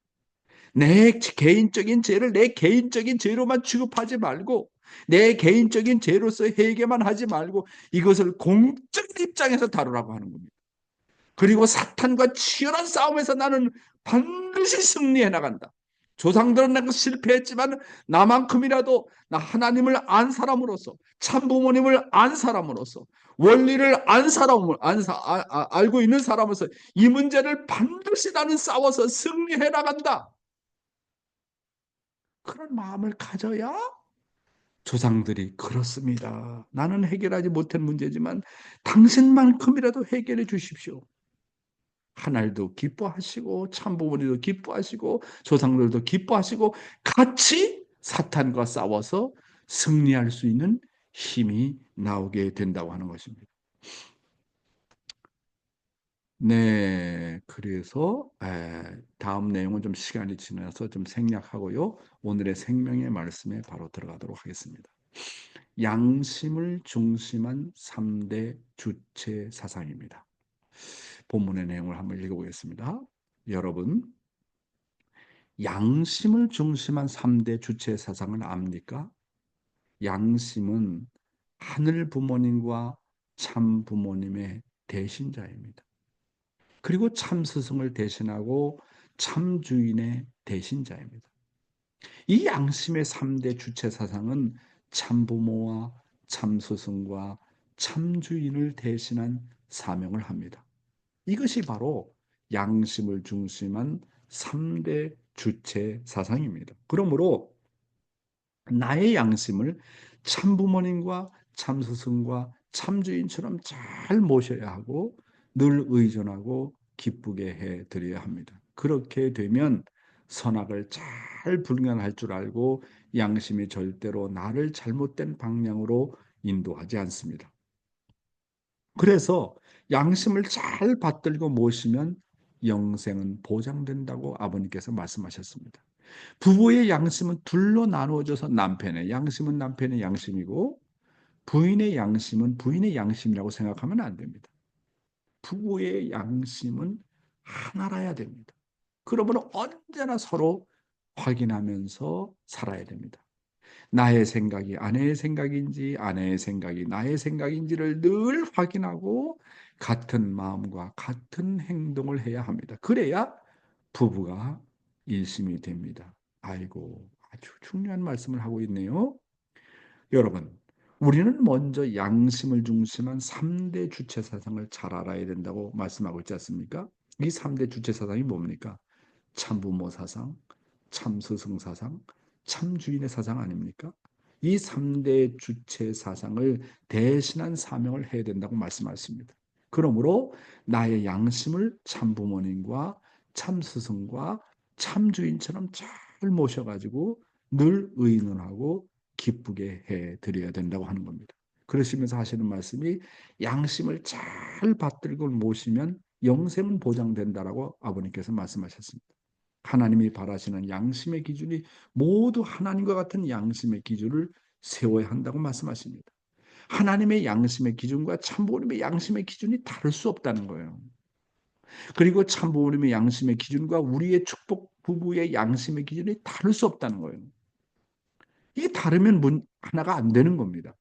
내 개인적인 죄를 내 개인적인 죄로만 취급하지 말고 내 개인적인 죄로서 회개만 하지 말고 이것을 공적인 입장에서 다루라고 하는 겁니다. 그리고 사탄과 치열한 싸움에서 나는 반드시 승리해 나간다. 조상들은 내가 실패했지만 나만큼이라도 나 하나님을 안 사람으로서 참부모님을 안 사람으로서 원리를 안 사람을 알고 있는 사람으로서 이 문제를 반드시 나는 싸워서 승리해 나간다. 그런 마음을 가져야 조상들이 그렇습니다. 나는 해결하지 못한 문제지만 당신만큼이라도 해결해 주십시오. 하늘도 기뻐하시고 참부모님도 기뻐하시고 조상들도 기뻐하시고 같이 사탄과 싸워서 승리할 수 있는 힘이 나오게 된다고 하는 것입니다. 네, 그래서 다음 내용은 좀 시간이 지나서 좀 생략하고요. 오늘의 생명의 말씀에 바로 들어가도록 하겠습니다. 양심을 중심한 3대 주체 사상입니다. 본문의 내용을 한번 읽어보겠습니다. 여러분, 양심을 중심한 3대 주체 사상을 압니까? 양심은 하늘 부모님과 참 부모님의 대신자입니다. 그리고 참 스승을 대신하고 참 주인의 대신자입니다. 이 양심의 3대 주체 사상은 참 부모와 참 스승과 참 주인을 대신한 사명을 합니다. 이것이 바로 양심을 중심한 3대 주체 사상입니다. 그러므로 나의 양심을 참부모님과 참스승과 참주인처럼 잘 모셔야 하고 늘 의존하고 기쁘게 해드려야 합니다. 그렇게 되면 선악을 잘 분간할 줄 알고 양심이 절대로 나를 잘못된 방향으로 인도하지 않습니다. 그래서 양심을 잘 받들고 모시면 영생은 보장된다고 아버님께서 말씀하셨습니다. 부부의 양심은 둘로 나누어져서 남편의 양심은 남편의 양심이고 부인의 양심은 부인의 양심이라고 생각하면 안 됩니다. 부부의 양심은 하나라야 됩니다. 그러므로 언제나 서로 확인하면서 살아야 됩니다. 나의 생각이 아내의 생각인지 아내의 생각이 나의 생각인지를 늘 확인하고 같은 마음과 같은 행동을 해야 합니다. 그래야 부부가 일심이 됩니다. 아이고, 아주 중요한 말씀을 하고 있네요. 여러분, 우리는 먼저 양심을 중심한 3대 주체 사상을 잘 알아야 된다고 말씀하고 있지 않습니까? 이 3대 주체 사상이 뭡니까? 참부모 사상, 참스승 사상, 참주인의 사상 아닙니까? 이 3대 주체 사상을 대신한 사명을 해야 된다고 말씀하십니다. 그러므로 나의 양심을 참부모님과 참스승과 참주인처럼 잘 모셔가지고 늘 의논하고 기쁘게 해드려야 된다고 하는 겁니다. 그러시면서 하시는 말씀이 양심을 잘 받들고 모시면 영생은 보장된다라고 아버님께서 말씀하셨습니다. 하나님이 바라시는 양심의 기준이 모두 하나님과 같은 양심의 기준을 세워야 한다고 말씀하십니다. 하나님의 양심의 기준과 참부모님의 양심의 기준이 다를 수 없다는 거예요. 그리고 참부모님의 양심의 기준과 우리의 축복 부부의 양심의 기준이 다를 수 없다는 거예요. 이게 다르면 하나가 안 되는 겁니다.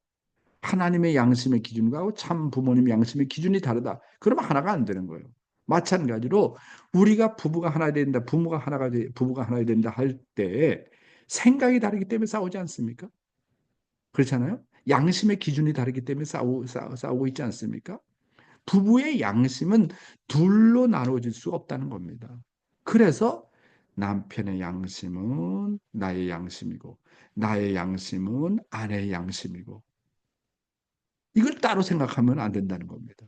하나님의 양심의 기준과 참 부모님의 양심의 기준이 다르다. 그러면 하나가 안 되는 거예요. 마찬가지로 우리가 부부가 하나 된다, 부부가 하나 된다 할 때 생각이 다르기 때문에 싸우지 않습니까? 그렇잖아요. 양심의 기준이 다르기 때문에 싸우고 있지 않습니까? 부부의 양심은 둘로 나눠질 수 없다는 겁니다. 그래서 남편의 양심은 나의 양심이고 나의 양심은 아내의 양심이고 이걸 따로 생각하면 안 된다는 겁니다.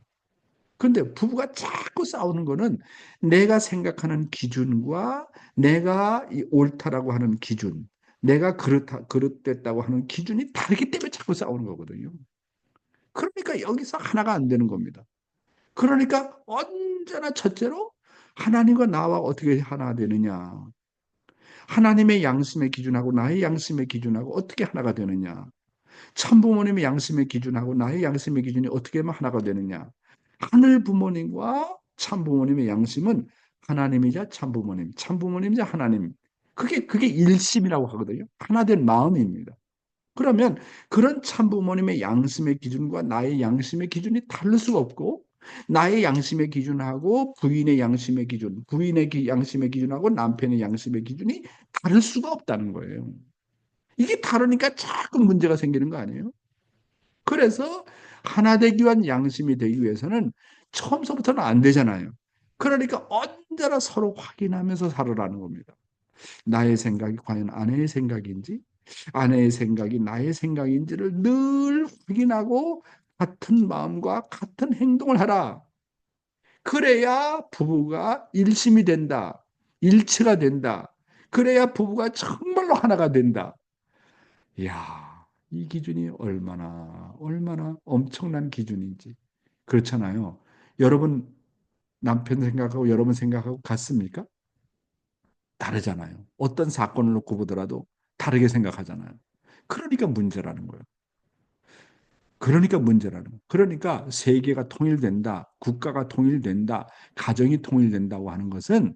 근데 부부가 자꾸 싸우는 거는 내가 생각하는 기준과 내가 이 옳다라고 하는 기준, 내가 그릇됐다고 하는 기준이 다르기 때문에 자꾸 싸우는 거거든요. 그러니까 여기서 하나가 안 되는 겁니다. 그러니까 언제나 첫째로 하나님과 나와 어떻게 하나 되느냐. 하나님의 양심의 기준하고 나의 양심의 기준하고 어떻게 하나가 되느냐. 참부모님의 양심의 기준하고 나의 양심의 기준이 어떻게 하면 하나가 되느냐. 하늘 부모님과 참부모님의 양심은 하나님이자 참부모님, 참부모님이자 하나님. 그게 일심이라고 하거든요. 하나 된 마음입니다. 그러면 그런 참부모님의 양심의 기준과 나의 양심의 기준이 다를 수가 없고, 나의 양심의 기준하고 부인의 양심의 기준, 부인의 양심의 기준하고 남편의 양심의 기준이 다를 수가 없다는 거예요. 이게 다르니까 자꾸 문제가 생기는 거 아니에요? 그래서 하나 되기 위한 양심이 되기 위해서는 처음서부터는 안 되잖아요. 그러니까 언제나 서로 확인하면서 살아라는 겁니다. 나의 생각이 과연 아내의 생각인지, 아내의 생각이 나의 생각인지를 늘 확인하고 같은 마음과 같은 행동을 하라. 그래야 부부가 일심이 된다. 일치가 된다. 그래야 부부가 정말로 하나가 된다. 이야, 이 기준이 얼마나 엄청난 기준인지. 그렇잖아요. 여러분 남편 생각하고 여러분 생각하고 같습니까? 다르잖아요. 어떤 사건을 놓고 보더라도 다르게 생각하잖아요. 그러니까 문제라는 거예요. 그러니까 문제라는 거예요. 그러니까 세계가 통일된다, 국가가 통일된다, 가정이 통일된다고 하는 것은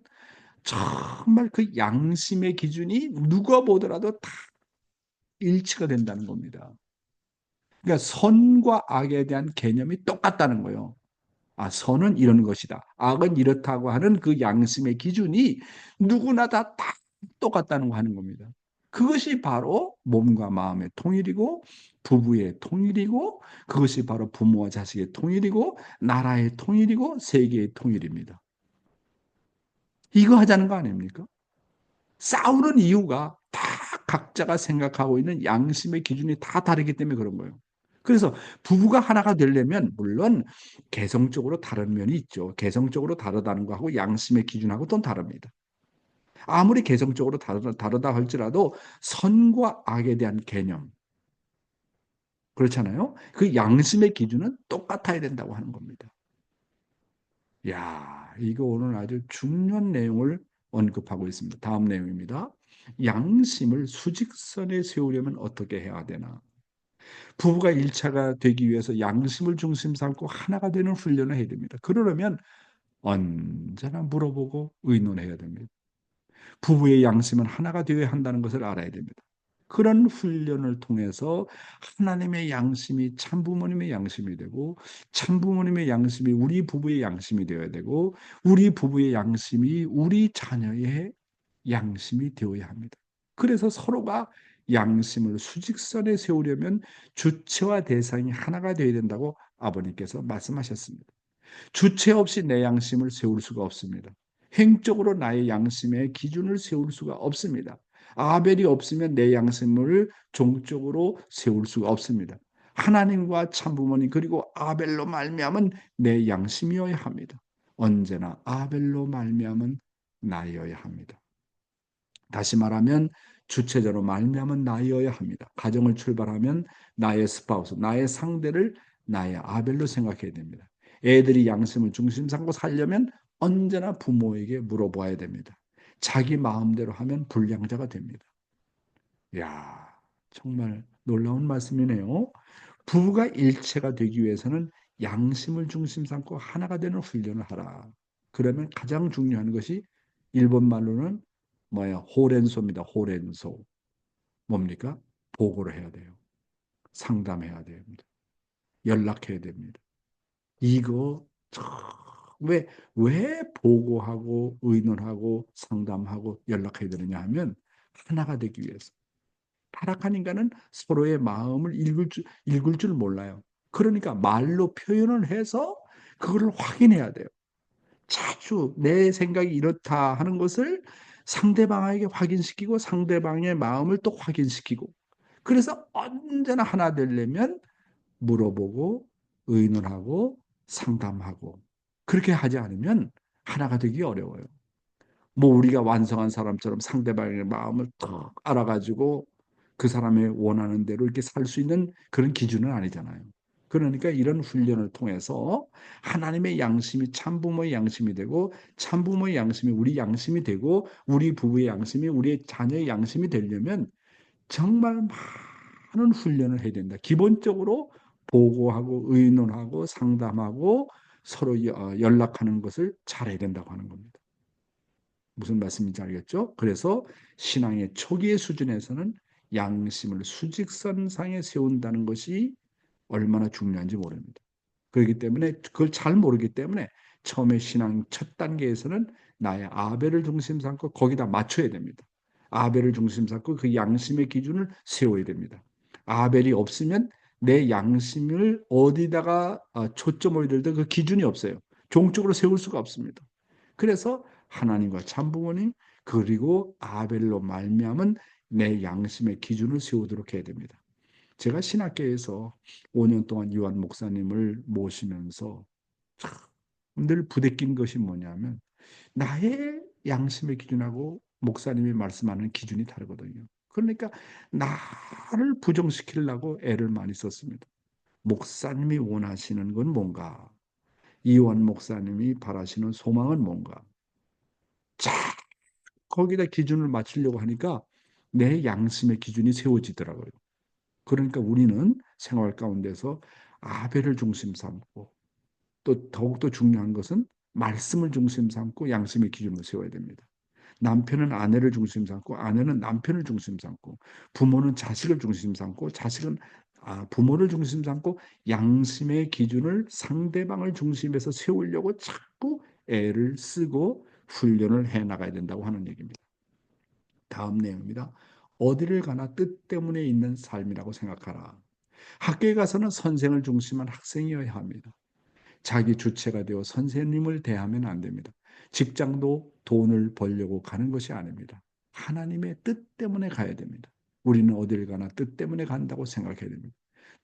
정말 그 양심의 기준이 누가 보더라도 다 일치가 된다는 겁니다. 그러니까 선과 악에 대한 개념이 똑같다는 거예요. 아, 선은 이런 것이다. 악은 이렇다고 하는 그 양심의 기준이 누구나 다 똑같다는 거 하는 겁니다. 그것이 바로 몸과 마음의 통일이고 부부의 통일이고 그것이 바로 부모와 자식의 통일이고 나라의 통일이고 세계의 통일입니다. 이거 하자는 거 아닙니까? 싸우는 이유가 다 각자가 생각하고 있는 양심의 기준이 다 다르기 때문에 그런 거예요. 그래서 부부가 하나가 되려면 물론 개성적으로 다른 면이 있죠. 개성적으로 다르다는 거하고 양심의 기준하고 또 다릅니다. 아무리 개성적으로 다르다 할지라도 선과 악에 대한 개념 그렇잖아요. 그 양심의 기준은 똑같아야 된다고 하는 겁니다. 야, 이거 오늘 아주 중요한 내용을 언급하고 있습니다. 다음 내용입니다. 양심을 수직선에 세우려면 어떻게 해야 되나? 부부가 일차가 되기 위해서 양심을 중심 삼고 하나가 되는 훈련을 해야 됩니다. 그러려면 언제나 물어보고 의논해야 됩니다. 부부의 양심은 하나가 되어야 한다는 것을 알아야 됩니다. 그런 훈련을 통해서 하나님의 양심이 참부모님의 양심이 되고 참부모님의 양심이 우리 부부의 양심이 되어야 되고 우리 부부의 양심이 우리 자녀의 양심이 되어야 합니다. 그래서 서로가 양심을 수직선에 세우려면 주체와 대상이 하나가 되어야 된다고 아버님께서 말씀하셨습니다. 주체 없이 내 양심을 세울 수가 없습니다. 행적으로 나의 양심의 기준을 세울 수가 없습니다. 아벨이 없으면 내 양심을 종적으로 세울 수가 없습니다. 하나님과 참부모님 그리고 아벨로 말미암은 내 양심이어야 합니다. 언제나 아벨로 말미암은 나여야 합니다. 다시 말하면 주체자로 말미암은 나여야 합니다. 가정을 출발하면 나의 스파우스, 나의 상대를 나의 아벨로 생각해야 됩니다. 애들이 양심을 중심 삼고 살려면 언제나 부모에게 물어봐야 됩니다. 자기 마음대로 하면 불량자가 됩니다. 야, 정말 놀라운 말씀이네요. 부부가 일체가 되기 위해서는 양심을 중심 삼고 하나가 되는 훈련을 하라. 그러면 가장 중요한 것이 일본 말로는 뭐야? 호렌소입니다. 호렌소. 뭡니까? 보고를 해야 돼요. 상담해야 됩니다. 연락해야 됩니다. 이거 왜 보고하고 의논하고 상담하고 연락해야 되느냐 하면 하나가 되기 위해서. 타락한 인간은 서로의 마음을 읽을 줄 몰라요. 그러니까 말로 표현을 해서 그거를 확인해야 돼요. 자주 내 생각이 이렇다 하는 것을 상대방에게 확인시키고 상대방의 마음을 또 확인시키고 그래서 언제나 하나 되려면 물어보고 의논하고 상담하고 그렇게 하지 않으면 하나가 되기 어려워요. 뭐 우리가 완성한 사람처럼 상대방의 마음을 딱 알아가지고 그 사람의 원하는 대로 이렇게 살 수 있는 그런 기준은 아니잖아요. 그러니까 이런 훈련을 통해서 하나님의 양심이 참부모의 양심이 되고 참부모의 양심이 우리 양심이 되고 우리 부부의 양심이 우리의 자녀의 양심이 되려면 정말 많은 훈련을 해야 된다. 기본적으로 보고하고 의논하고 상담하고 서로 연락하는 것을 잘해야 된다고 하는 겁니다. 무슨 말씀인지 알겠죠? 그래서 신앙의 초기의 수준에서는 양심을 수직선상에 세운다는 것이 얼마나 중요한지 모릅니다. 그렇기 때문에 그걸 잘 모르기 때문에 처음에 신앙 첫 단계에서는 나의 아벨을 중심 삼고 거기다 맞춰야 됩니다. 아벨을 중심 삼고 그 양심의 기준을 세워야 됩니다. 아벨이 없으면 내 양심을 어디다가 초점을 들든 그 기준이 없어요. 종적으로 세울 수가 없습니다. 그래서 하나님과 참부모님 그리고 아벨로 말미암은 내 양심의 기준을 세우도록 해야 됩니다. 제가 신학계에서 5년 동안 유한 목사님을 모시면서 늘 부대낀 것이 뭐냐면 나의 양심의 기준하고 목사님이 말씀하는 기준이 다르거든요. 그러니까 나를 부정시키려고 애를 많이 썼습니다. 목사님이 원하시는 건 뭔가? 이완 목사님이 바라시는 소망은 뭔가? 자, 거기다 기준을 맞추려고 하니까 내 양심의 기준이 세워지더라고요. 그러니까 우리는 생활 가운데서 아벨을 중심 삼고 또 더욱더 중요한 것은 말씀을 중심 삼고 양심의 기준을 세워야 됩니다. 남편은 아내를 중심 삼고 아내는 남편을 중심 삼고 부모는 자식을 중심 삼고 자식은 부모를 중심 삼고 양심의 기준을 상대방을 중심에서 세우려고 자꾸 애를 쓰고 훈련을 해 나가야 된다고 하는 얘기입니다. 다음 내용입니다. 어디를 가나 뜻 때문에 있는 삶이라고 생각하라. 학교에 가서는 선생을 중심한 학생이어야 합니다. 자기 주체가 되어 선생님을 대하면 안 됩니다. 직장도 돈을 벌려고 가는 것이 아닙니다. 하나님의 뜻 때문에 가야 됩니다. 우리는 어디를 가나 뜻 때문에 간다고 생각해야 됩니다.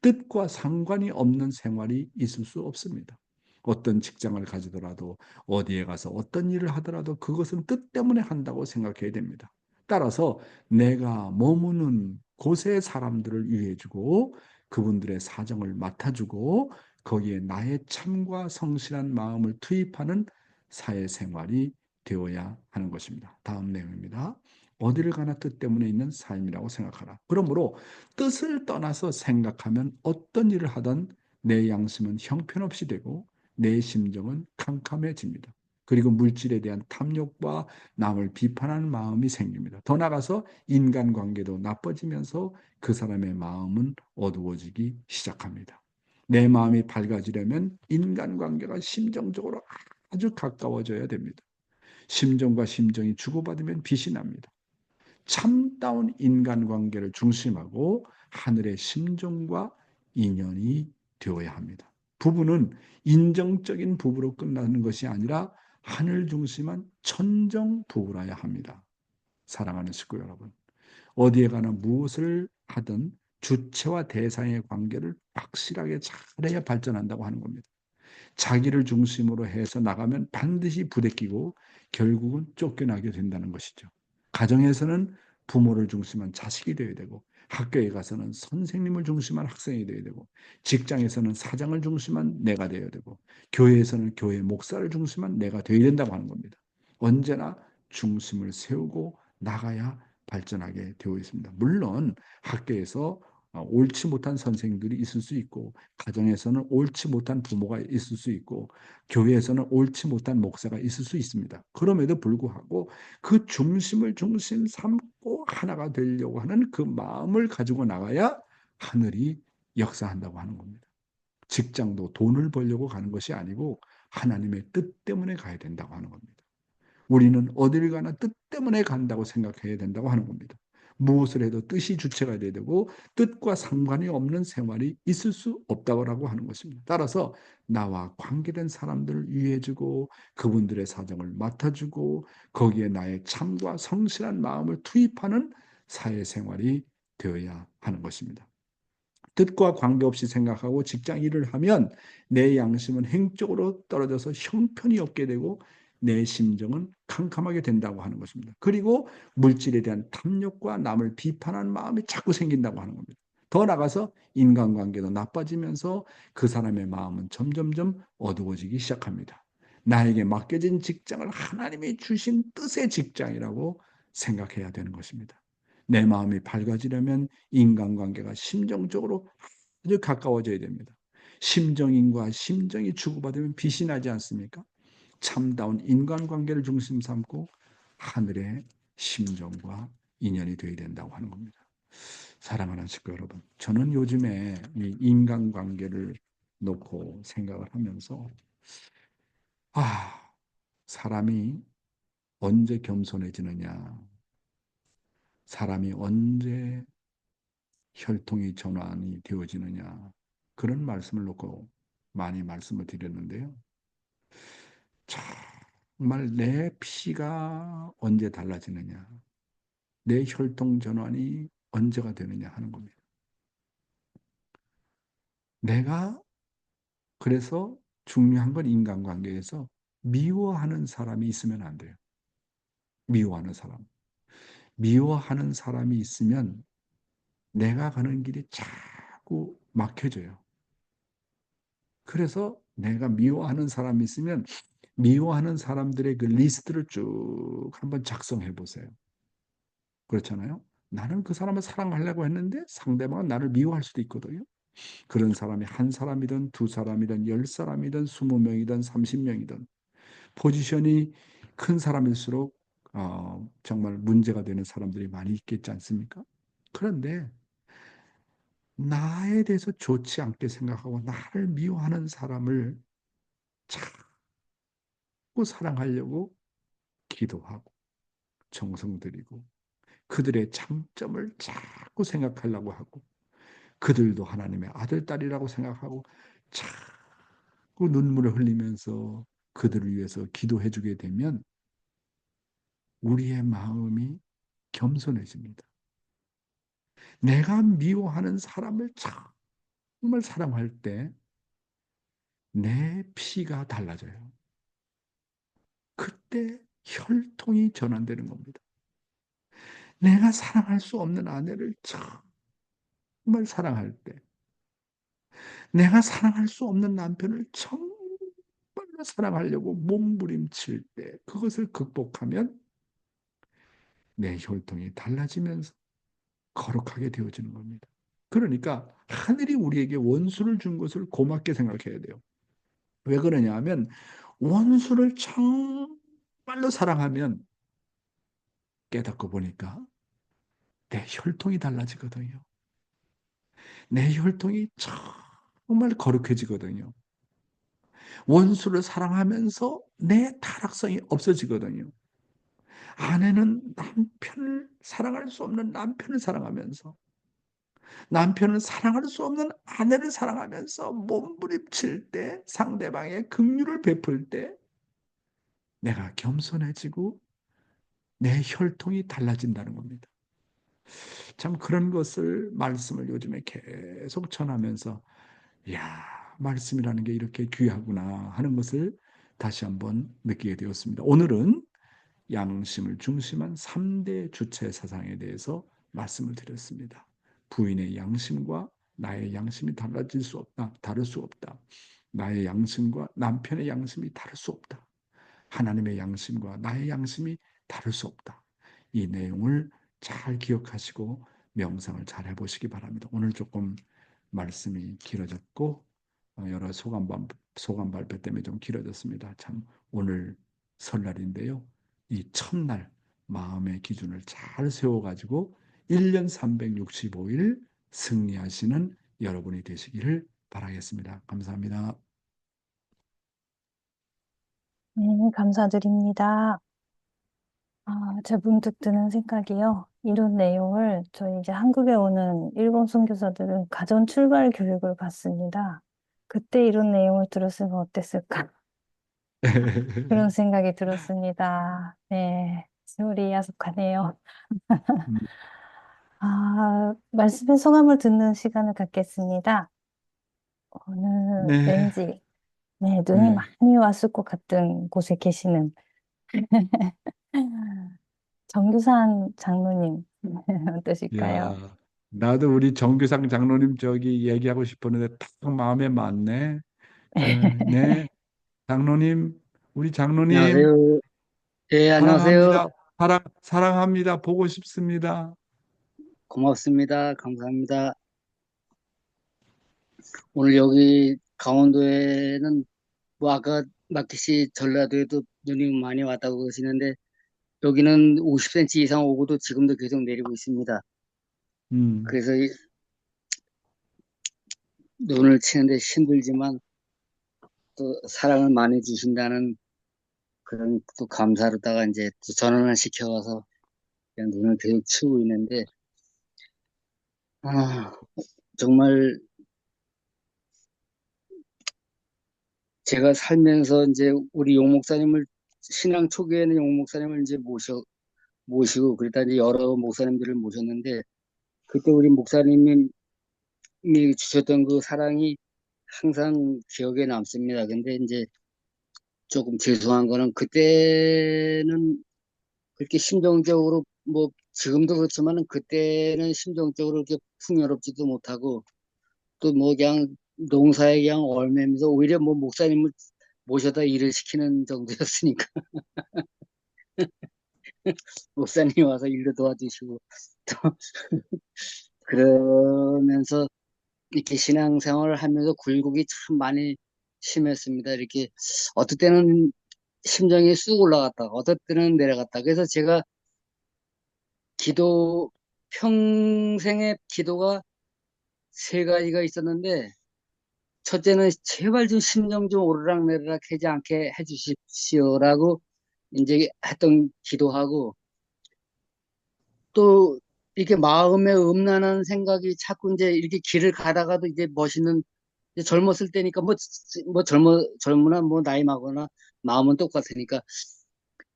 뜻과 상관이 없는 생활이 있을 수 없습니다. 어떤 직장을 가지더라도 어디에 가서 어떤 일을 하더라도 그것은 뜻 때문에 한다고 생각해야 됩니다. 따라서 내가 머무는 곳의 사람들을 위해주고 그분들의 사정을 맡아주고 거기에 나의 참과 성실한 마음을 투입하는 사회생활이 되어야 하는 것입니다. 다음 내용입니다. 어디를 가나 뜻 때문에 있는 삶이라고 생각하라. 그러므로 뜻을 떠나서 생각하면 어떤 일을 하든 내 양심은 형편없이 되고 내 심정은 캄캄해집니다. 그리고 물질에 대한 탐욕과 남을 비판하는 마음이 생깁니다. 더 나아가서 인간관계도 나빠지면서 그 사람의 마음은 어두워지기 시작합니다. 내 마음이 밝아지려면 인간관계가 심정적으로 아주 가까워져야 됩니다. 심정과 심정이 주고받으면 빛이 납니다. 참다운 인간관계를 중심하고 하늘의 심정과 인연이 되어야 합니다. 부부는 인정적인 부부로 끝나는 것이 아니라 하늘 중심한 천정 부부라야 합니다. 사랑하는 식구 여러분, 어디에 가나 무엇을 하든 주체와 대상의 관계를 확실하게 잘해야 발전한다고 하는 겁니다. 자기를 중심으로 해서 나가면 반드시 부대끼고 결국은 쫓겨나게 된다는 것이죠. 가정에서는 부모를 중심한 자식이 되어야 되고 학교에 가서는 선생님을 중심한 학생이 되어야 되고 직장에서는 사장을 중심한 내가 되어야 되고 교회에서는 교회 목사를 중심한 내가 되어야 된다고 하는 겁니다. 언제나 중심을 세우고 나가야 발전하게 되어 있습니다. 물론 학교에서 옳지 못한 선생들이 있을 수 있고 가정에서는 옳지 못한 부모가 있을 수 있고 교회에서는 옳지 못한 목사가 있을 수 있습니다. 그럼에도 불구하고 그 중심을 중심 삼고 하나가 되려고 하는 그 마음을 가지고 나가야 하늘이 역사한다고 하는 겁니다. 직장도 돈을 벌려고 가는 것이 아니고 하나님의 뜻 때문에 가야 된다고 하는 겁니다. 우리는 어딜 가나 뜻 때문에 간다고 생각해야 된다고 하는 겁니다. 무엇을 해도 뜻이 주체가 돼야 되고 뜻과 상관이 없는 생활이 있을 수 없다고 하는 것입니다. 따라서 나와 관계된 사람들을 위해주고 그분들의 사정을 맡아주고 거기에 나의 참과 성실한 마음을 투입하는 사회생활이 되어야 하는 것입니다. 뜻과 관계없이 생각하고 직장 일을 하면 내 양심은 행적으로 떨어져서 형편이 없게 되고 내 심정은 캄캄하게 된다고 하는 것입니다. 그리고 물질에 대한 탐욕과 남을 비판하는 마음이 자꾸 생긴다고 하는 겁니다. 더 나아가서 인간관계도 나빠지면서 그 사람의 마음은 점점점 어두워지기 시작합니다. 나에게 맡겨진 직장을 하나님이 주신 뜻의 직장이라고 생각해야 되는 것입니다. 내 마음이 밝아지려면 인간관계가 심정적으로 아주 가까워져야 됩니다. 심정인과 심정이 주고받으면 빛이 나지 않습니까? 참다운 인간관계를 중심 삼고 하늘의 심정과 인연이 되어야 된다고 하는 겁니다. 사랑하는 식구 여러분, 저는 요즘에 이 인간관계를 놓고 생각을 하면서 사람이 언제 겸손해지느냐, 사람이 언제 혈통이 전환이 되어지느냐, 그런 말씀을 놓고 많이 말씀을 드렸는데요. 정말 내 피가 언제 달라지느냐, 내 혈통 전환이 언제가 되느냐 하는 겁니다. 내가 그래서 중요한 건 인간관계에서 미워하는 사람이 있으면 안 돼요. 미워하는 사람. 미워하는 사람이 있으면 내가 가는 길이 자꾸 막혀져요. 그래서 내가 미워하는 사람이 있으면 미워하는 사람들의 그 리스트를 쭉 한번 작성해 보세요. 그렇잖아요. 나는 그 사람을 사랑하려고 했는데 상대방은 나를 미워할 수도 있거든요. 그런 사람이 한 사람이든 두 사람이든 10사람이든 20명이든 30명이든 포지션이 큰 사람일수록 정말 문제가 되는 사람들이 많이 있겠지 않습니까? 그런데 나에 대해서 좋지 않게 생각하고 나를 미워하는 사람을 자꾸 사랑하려고 기도하고 정성 들이고 그들의 장점을 자꾸 생각하려고 하고 그들도 하나님의 아들, 딸이라고 생각하고 자꾸 눈물을 흘리면서 그들을 위해서 기도해 주게 되면 우리의 마음이 겸손해집니다. 내가 미워하는 사람을 정말 사랑할 때 내 피가 달라져요. 그때 혈통이 전환되는 겁니다. 내가 사랑할 수 없는 아내를 정말 사랑할 때, 내가 사랑할 수 없는 남편을 정말로 사랑하려고 몸부림칠 때, 그것을 극복하면 내 혈통이 달라지면서 거룩하게 되어지는 겁니다. 그러니까 하늘이 우리에게 원수를 준 것을 고맙게 생각해야 돼요. 왜 그러냐 하면 원수를 정말로 사랑하면 깨닫고 보니까 내 혈통이 달라지거든요. 내 혈통이 정말 거룩해지거든요. 원수를 사랑하면서 내 타락성이 없어지거든요. 아내는 남편을 사랑할 수 없는 남편을 사랑하면서 남편은 사랑할 수 없는 아내를 사랑하면서 몸부림칠 때 상대방의 긍휼을 베풀 때 내가 겸손해지고 내 혈통이 달라진다는 겁니다. 참 그런 것을 말씀을 요즘에 계속 전하면서 이야, 말씀이라는 게 이렇게 귀하구나 하는 것을 다시 한번 느끼게 되었습니다. 오늘은 양심을 중심한 3대 주체 사상에 대해서 말씀을 드렸습니다. 부인의 양심과 나의 양심이 달라질 수 없다. 다를 수 없다. 나의 양심과 남편의 양심이 다를 수 없다. 하나님의 양심과 나의 양심이 다를 수 없다. 이 내용을 잘 기억하시고 명상을 잘 해보시기 바랍니다. 오늘 조금 말씀이 길어졌고 여러 소감 발표 때문에 좀 길어졌습니다. 참 오늘 설날인데요. 이 첫날 마음의 기준을 잘 세워가지고 1년 365일 승리하시는 여러분이 되시기를 바라겠습니다. 감사합니다. 네, 감사드립니다. 제 문득 드는 생각이요. 이런 내용을 저희 이제 한국에 오는 일본 선교사들은 가정 출발 교육을 받습니다. 그때 이런 내용을 들었으면 어땠을까? 그런 생각이 들었습니다. 네, 세월이 야속하네요. 말씀의 소감을 듣는 시간을 갖겠습니다. 오늘 네, 왠지, 네, 눈이 네. 많이 왔을 것 같은 곳에 계시는 정규산 장로님, 어떠실까요? 야, 나도 우리 정규상 장로님 저기 얘기하고 싶었는데 딱 마음에 맞네. 네, 장로님, 우리 장로님 안녕하세요. 예, 안녕하세요. 사랑합니다. 사랑합니다. 보고 싶습니다. 고맙습니다. 감사합니다. 오늘 여기 강원도에는 뭐 아까 마키씨 전라도에도 눈이 많이 왔다고 그러시는데 여기는 50cm 이상 오고도 지금도 계속 내리고 있습니다. 음, 그래서 이 눈을 치는데 힘들지만 또 사랑을 많이 주신다는 그런 또 감사로다가 이제 또 전원을 시켜와서 그냥 눈을 계속 치고 있는데 아, 정말 제가 살면서 이제 우리 용 목사님을 신앙 초기에는 용 목사님을 이제 모시고 그러다 이제 여러 목사님들을 모셨는데 그때 우리 목사님이 주셨던 그 사랑이 항상 기억에 남습니다. 근데 이제 조금 죄송한 거는 그때는 그렇게 심정적으로 뭐 지금도 그렇지만은 그때는 심정적으로 그렇게 풍요롭지도 못하고 또 뭐 그냥 농사에 그냥 얽매면서 오히려 뭐 목사님을 모셔다 일을 시키는 정도였으니까 목사님이 와서 일도 도와주시고 또 그러면서 이렇게 신앙생활을 하면서 굴곡이 참 많이 심했습니다. 이렇게 어떨 때는 심정이 쑥 올라갔다가 어떨 때는 내려갔다. 그래서 제가 기도 평생의 기도가 세 가지가 있었는데 첫째는 제발 좀 심정 좀 오르락내리락 하지 않게 해주십시오라고 이제 했던 기도하고 또 이렇게 마음에 음란한 생각이 자꾸 이제 이렇게 길을 가다가도 이제 멋있는 이제 젊었을 때니까 뭐 젊으나 뭐 나이 많거나 마음은 똑같으니까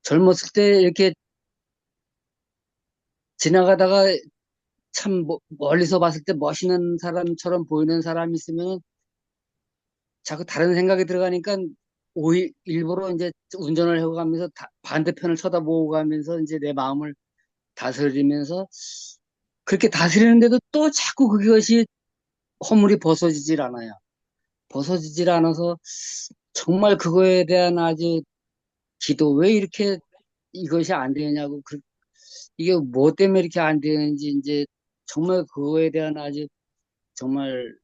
젊었을 때 이렇게 지나가다가 참 멀리서 봤을 때 멋있는 사람처럼 보이는 사람이 있으면 자꾸 다른 생각이 들어가니까 일부러 이제 운전을 해고 가면서 반대편을 쳐다보고 가면서 이제 내 마음을 다스리면서 그렇게 다스리는데도 또 자꾸 그것이 허물이 벗어지질 않아요. 벗어지질 않아서 정말 그거에 대한 아주 기도 왜 이렇게 이것이 안 되냐고 이게 뭐 때문에 이렇게 안 되는지 이제 정말 그거에 대한 아주 정말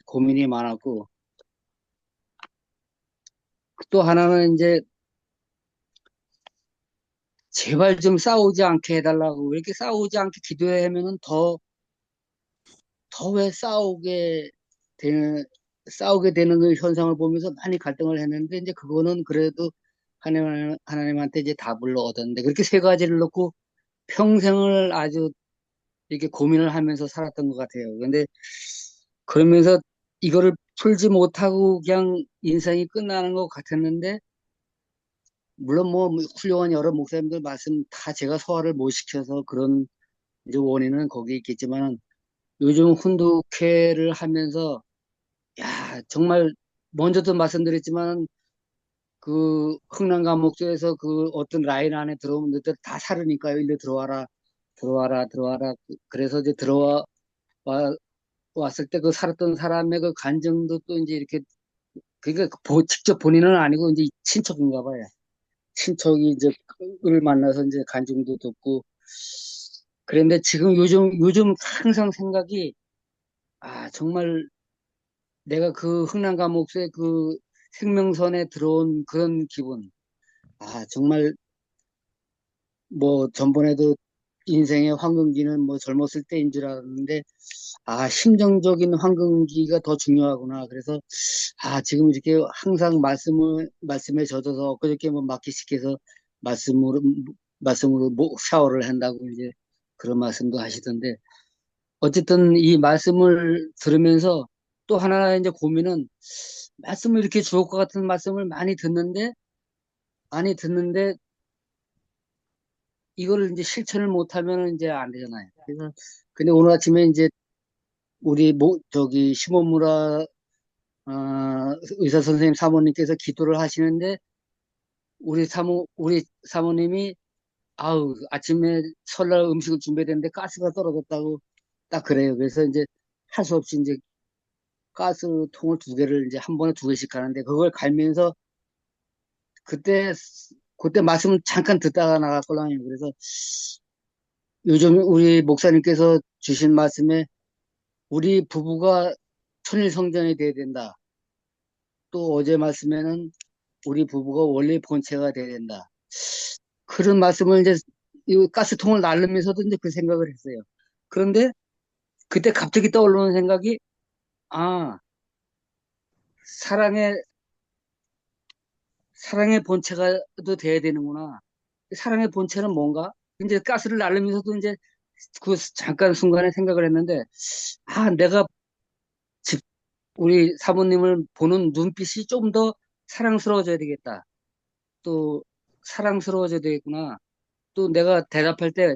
고민이 많았고 또 하나는 이제 제발 좀 싸우지 않게 해달라고 왜 이렇게 싸우지 않게 기도해 하면은 더 왜 되는 싸우게 되는 그 현상을 보면서 많이 갈등을 했는데 이제 그거는 그래도 하나님한테 이제 답을 얻었는데 그렇게 세 가지를 놓고 평생을 아주 이렇게 고민을 하면서 살았던 것 같아요. 근데 그러면서 이거를 풀지 못하고 그냥 인생이 끝나는 것 같았는데 물론 뭐 훌륭한 여러 목사님들 말씀 다 제가 소화를 못 시켜서 그런 이제 원인은 거기 있겠지만은 요즘 훈독회를 하면서 야 정말 먼저도 말씀드렸지만 그 흥남 감옥소에서 그 어떤 라인 안에 들어오면 너희들 다 살으니까요. 일로 들어와라. 그래서 이제 와- 왔을 때 그 살았던 사람의 그 간증도 또 이제 이렇게 그러니까 직접 본인은 아니고 이제 친척인가 봐요. 친척이 이제 을 만나서 이제 간증도 듣고 그런데 지금 요즘 항상 생각이 정말 내가 그 흥남 감옥소의 그 생명선에 들어온 그런 기분 정말 뭐 전번에도 인생의 황금기는 뭐 젊었을 때인 줄 알았는데 심정적인 황금기가 더 중요하구나. 그래서 지금 이렇게 항상 말씀에 젖어서 엊그저께 뭐 마키씨께서 말씀으로 말씀으로 샤워를 한다고 이제 그런 말씀도 하시던데 어쨌든 이 말씀을 들으면서 또 하나 이제 고민은 말씀을 이렇게 주옥 과 같은 말씀을 많이 듣는데 이거를 이제 실천을 못하면 이제 안 되잖아요. 그래서 근데 오늘 아침에 이제 우리 저기 시모무라 의사 선생님 사모님께서 기도를 하시는데 우리 사모님이 아우 아침에 설날 음식을 준비했는데 가스가 떨어졌다고 딱 그래요. 그래서 이제 할 수 없이 이제 가스통을 두 개를 이제 한 번에 두 개씩 가는데 그걸 갈면서 그때 그때 말씀을 잠깐 듣다가 나갔거든요. 그래서 요즘 우리 목사님께서 주신 말씀에 우리 부부가 천일성전이 돼야 된다. 또 어제 말씀에는 우리 부부가 원래 본체가 돼야 된다. 그런 말씀을 이제 이 가스통을 날르면서도 이제 그 생각을 했어요. 그런데 그때 갑자기 떠오르는 생각이 아 사랑의 본체가 또 돼야 되는구나. 사랑의 본체는 뭔가? 이제 가스를 날리면서도 이제 그 잠깐 순간에 생각을 했는데 아 내가 집 우리 사모님을 보는 눈빛이 좀 더 사랑스러워져야 되겠다. 또 사랑스러워져야 되겠구나. 또 내가 대답할 때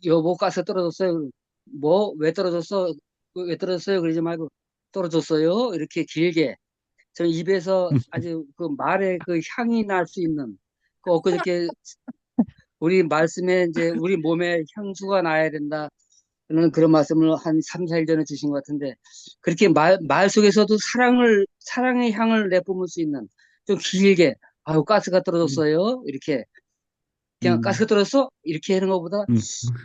여보 가스 떨어졌어요. 뭐 왜 떨어졌어? 왜 떨어졌어요? 그러지 말고 떨어졌어요. 이렇게 길게 저 입에서 아주 그 말에 그 향이 날 수 있는 그 엊그저께 우리 말씀에 이제 우리 몸에 향수가 나야 된다. 는 그런 말씀을 한 3, 4일 전에 주신 것 같은데 그렇게 말 속에서도 사랑의 향을 내뿜을 수 있는 좀 길게 아유 가스가 음, 떨어졌어요. 이렇게 그냥 가스가 음, 떨어졌어? 이렇게 하는 것보다 음.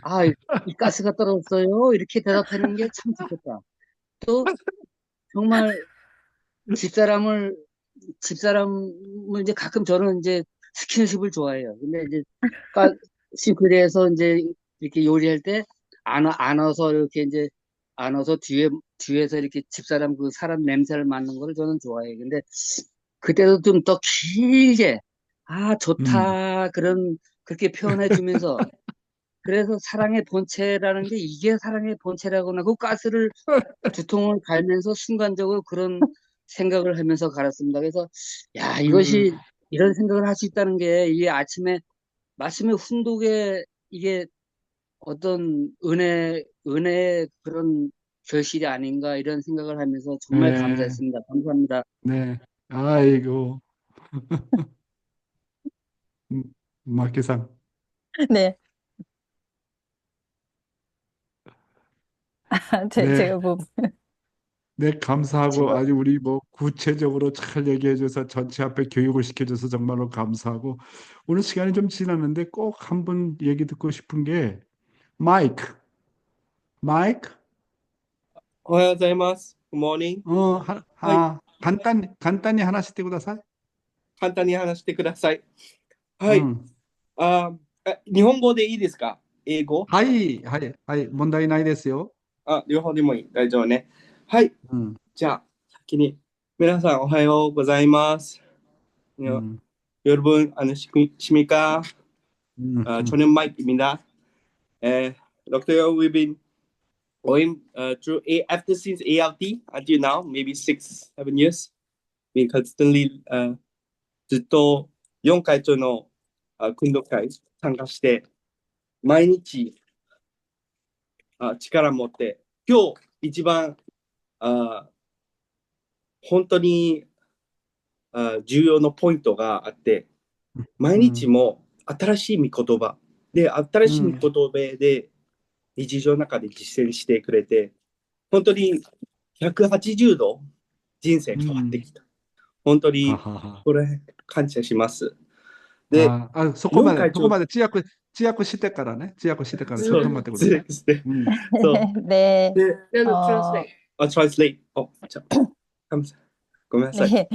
아, 이 가스가 떨어졌어요. 이렇게 대답하는 게 참 좋겠다. 또 정말 집사람을 집사람을 이제 가끔 저는 이제 스킨십을 좋아해요. 근데 이제 싱크대에서 이제 이렇게 요리할 때 안아서 이렇게 이제 안아서 뒤에서 이렇게 집사람 그 사람 냄새를 맡는 거를 저는 좋아해요. 근데 그때도 좀 더 길게 아 음. 좋다 그렇게 표현해 주면서 그래서 사랑의 본체라는 게 이게 사랑의 본체라고나 그 가스를 두통을 갈면서 순간적으로 그런 생각을 하면서 갈았습니다. 그래서 야 그, 이것이 이런 생각을 할 수 있다는 게 이게 아침에 말씀의 훈독에 이게 어떤 은혜의 그런 결실이 아닌가 이런 생각을 하면서 정말 네, 감사했습니다. 감사합니다. 네. 아이고, 음, 마키상. 네. 네, 제가 뭐, 네, 감사하고 제가 아주 우리 뭐 구체적으로 잘 얘기해줘서 전체 앞에 교육을 시켜줘서 정말로 감사하고 오늘 시간이 좀 지났는데 꼭 한 번 얘기 듣고 싶은 게 마이크, 마이크, おはようございます。Good morning. はい。간단히 하나 씩 떼고 다사. 簡単に話してください。はい。응, 日本語でいいですか？英語？ 하이, 하이, 하이,問題ないですよ. 両方でもいい。大丈夫ね。はい。응, じゃあ、先に。皆さん、おはようございます。응, 여러분, 안녕하십니까? 응, 저는 마이크입니다. Doctor, we've been going through after since ALT until now, maybe 6, 7 years. We constantly ずっと4回長の訓読会参加して、毎日力を持って、今日一番本当に重要なポイントがあって、毎日も新しい御言葉で、新しい御言葉で日常の中で実践してくれて、本当に180度人生変わってきた。本当にこれ感謝します。で、4回長。찌약고 시대からね. 찌약고 시대から. そう 잠깐만 떼고 ですね。そう。 네. で、어, translate. ごめんなさい。 네.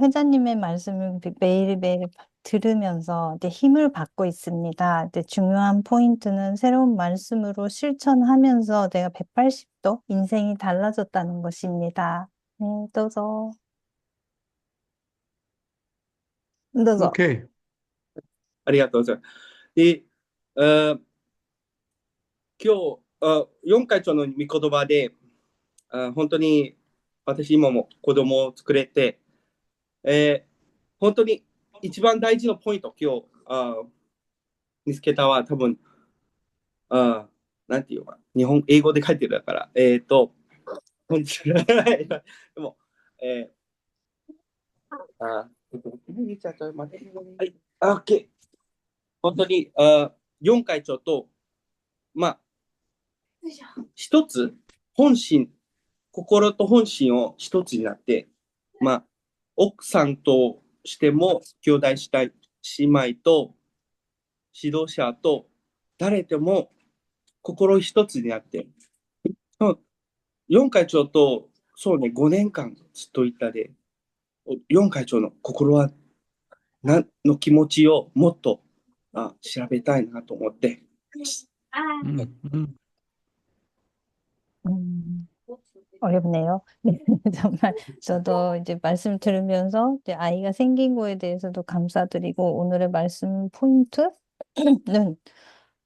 회장님의 말씀을 매일매일 들으면서 이제 힘을 받고 있습니다. 이제 중요한 포인트는 새로운 말씀으로 실천하면서 내가 180도 인생이 달라졌다는 것입니다. 네, 도저. 도저. 오케이. ありがとうございます。で、今日、4回長の御言葉で、本当に私今も子供を作れて、本当に一番大事なポイント、今日見つけたは多分、なんていうのかな、英語で書いてるだから、本日でも、はい、OK。本当に、4会長と、まあ、一つ、本心、心と本心を一つになって、まあ、奥さんとしても、兄弟姉妹と、指導者と、誰でも心一つになって、4会長と、そうね、5年間ずっといたで、4会長の心は、の気持ちをもっと調べたいなと思って。어렵네요. 네, 정말 저도 이제 말씀 들으면서 이제 아이가 생긴 거에 대해서도 감사드리고 오늘의 말씀 포인트는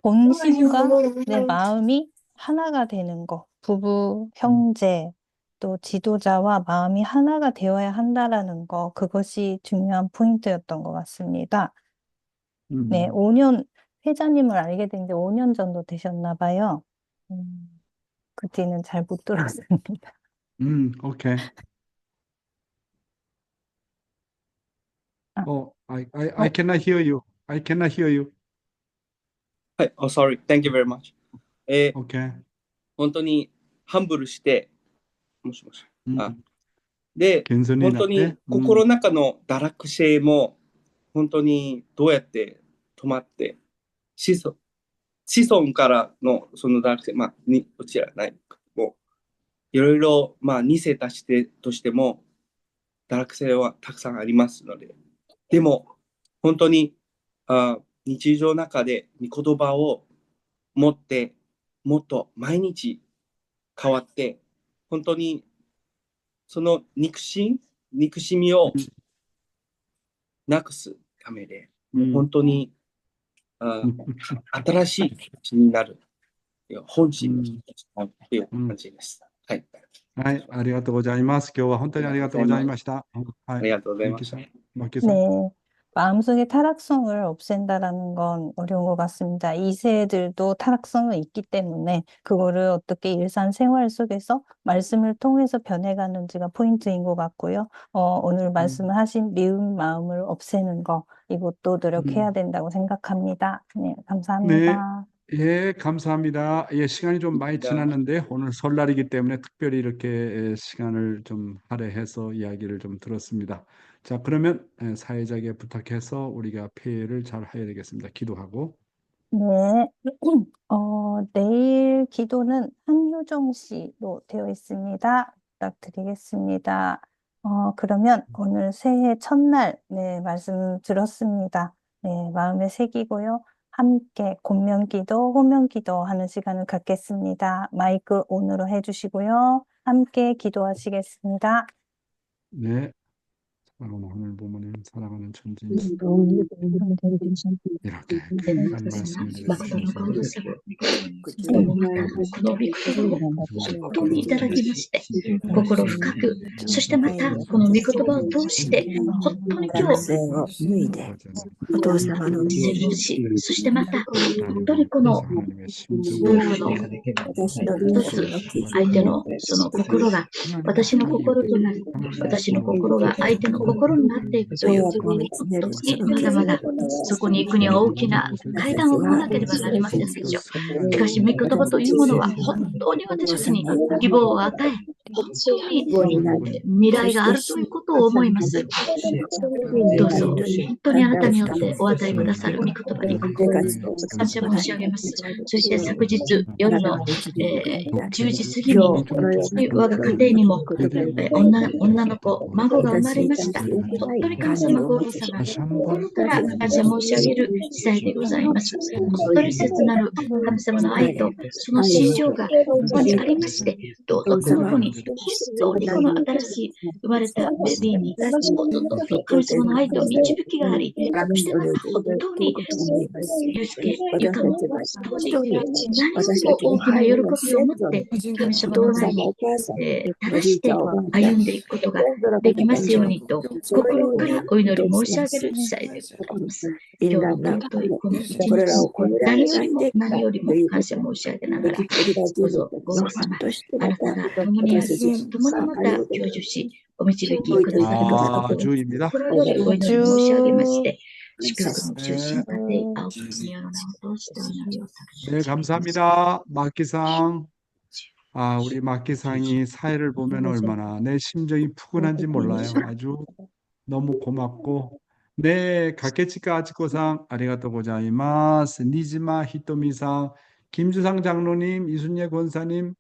본심과 내 마음이 하나가 되는 거, 부부, 형제, 또 지도자와 마음이 하나가 되어야 한다라는 거, 그것이 중요한 포인트였던 것 같습니다. 네, 5년, 회장님을 알게 된 게 5년 정도 되셨나 봐요. 그 뒤는 잘 못 들었습니다. Okay. 아, I cannot hear you. I cannot hear you. はい、sorry. Thank you very much. Okay. 本当にハンブルして、もしもし。で、謙遜になって本当に心の中の堕落性も、本当にどうやって止まって、子孫からのその堕落性、まあ、こちらない。もう、いろいろ、まあ、2世たしてとしても、堕落性はたくさんありますので、でも、本当に、日常の中で御言葉を持って、もっと毎日変わって、本当に、その憎しみをなくすためで、本当に、新しい気になる、本心の人たちという感じです。はい。はい、ありがとうございます。今日は本当にありがとうございました。ありがとうございました。マッキーさん。 네. 마음속의 타락성을 없앤다라는 건 어려운 것 같습니다. 2세들도 타락성은 있기 때문에 그거를 어떻게 일상생활 속에서 말씀을 통해서 변해가는지가 포인트인 것 같고요. 오늘 말씀을 하신 미운 마음을 없애는 거 이것도 노력해야 된다고 생각합니다. 네, 감사합니다. 예, 감사합니다. 예, 시간이 좀 많이 지났는데 오늘 설날이기 때문에 특별히 이렇게 시간을 좀 할애해서 이야기를 좀 들었습니다. 자, 그러면 사회자에게 부탁해서 우리가 폐회를 잘 해야 되겠습니다. 기도하고. 네. 내일 기도는 한효정 씨로 되어 있습니다. 부탁드리겠습니다. 그러면 오늘 새해 첫날, 네, 말씀 들었습니다. 네, 마음에 새기고요. 함께 권면기도, 호면기도 하는 시간을 갖겠습니다. 마이크 온으로 해주시고요. 함께 기도하시겠습니다. 네. 사랑하는 하늘 부모님, 사랑하는 천지 이렇게 귀한 말씀을 들었습니다. 本当にいただきまして、心深く、そしてまたこの御言葉を通して、本当に今日、お父様の印、そしてまた、本当にこの夫婦の一つ、相手のその心が私の心となり、私の心が相手の心になっていくという、本当に皆様がそこに行くには大きな階段を踏まなければなりませんでしょう。しかし、御言葉というものは本当に私たちに希望を与え、本当に未来があるということを思います。どうぞ、本当にあなたによってお与えくださる御言葉に感謝申し上げます。そして昨日夜の10時過ぎに我が家庭にも女の子、孫が生まれました。本当に神様ご父様に心から感謝申し上げる次第でございます。本当に切なる神様の愛とその心情がここにありまして、どうぞこの子に当にこの新しい生まれたベビーに夫と神様の愛と導きがあり、そしてまた本当にゆうすけゆかも本当に何よりも大きな喜びを持って神様の前に正して歩んでいくことができますようにと心からお祈り申し上げる次第でございます。今日の尊いこの一日何よりも感謝申し上げながら、どうぞご王様、あなたが共にあり、共にまた享受し、お導きくださることを 주입니다. 心よりお祈り申し上げまして、祝福の中心立て、青く国の名を通してお祈りをされ 네, 감사합니다. 막기상. 아, 우리 막기상이 사회를 보면 얼마나 내 심정이 푸근한지 몰라요. 아주 너무 고맙고. 네, 가케치카 아치코상 아리가또 고자이마스. 니지마 히토미상, 김주상 장로님, 이순예 권사님,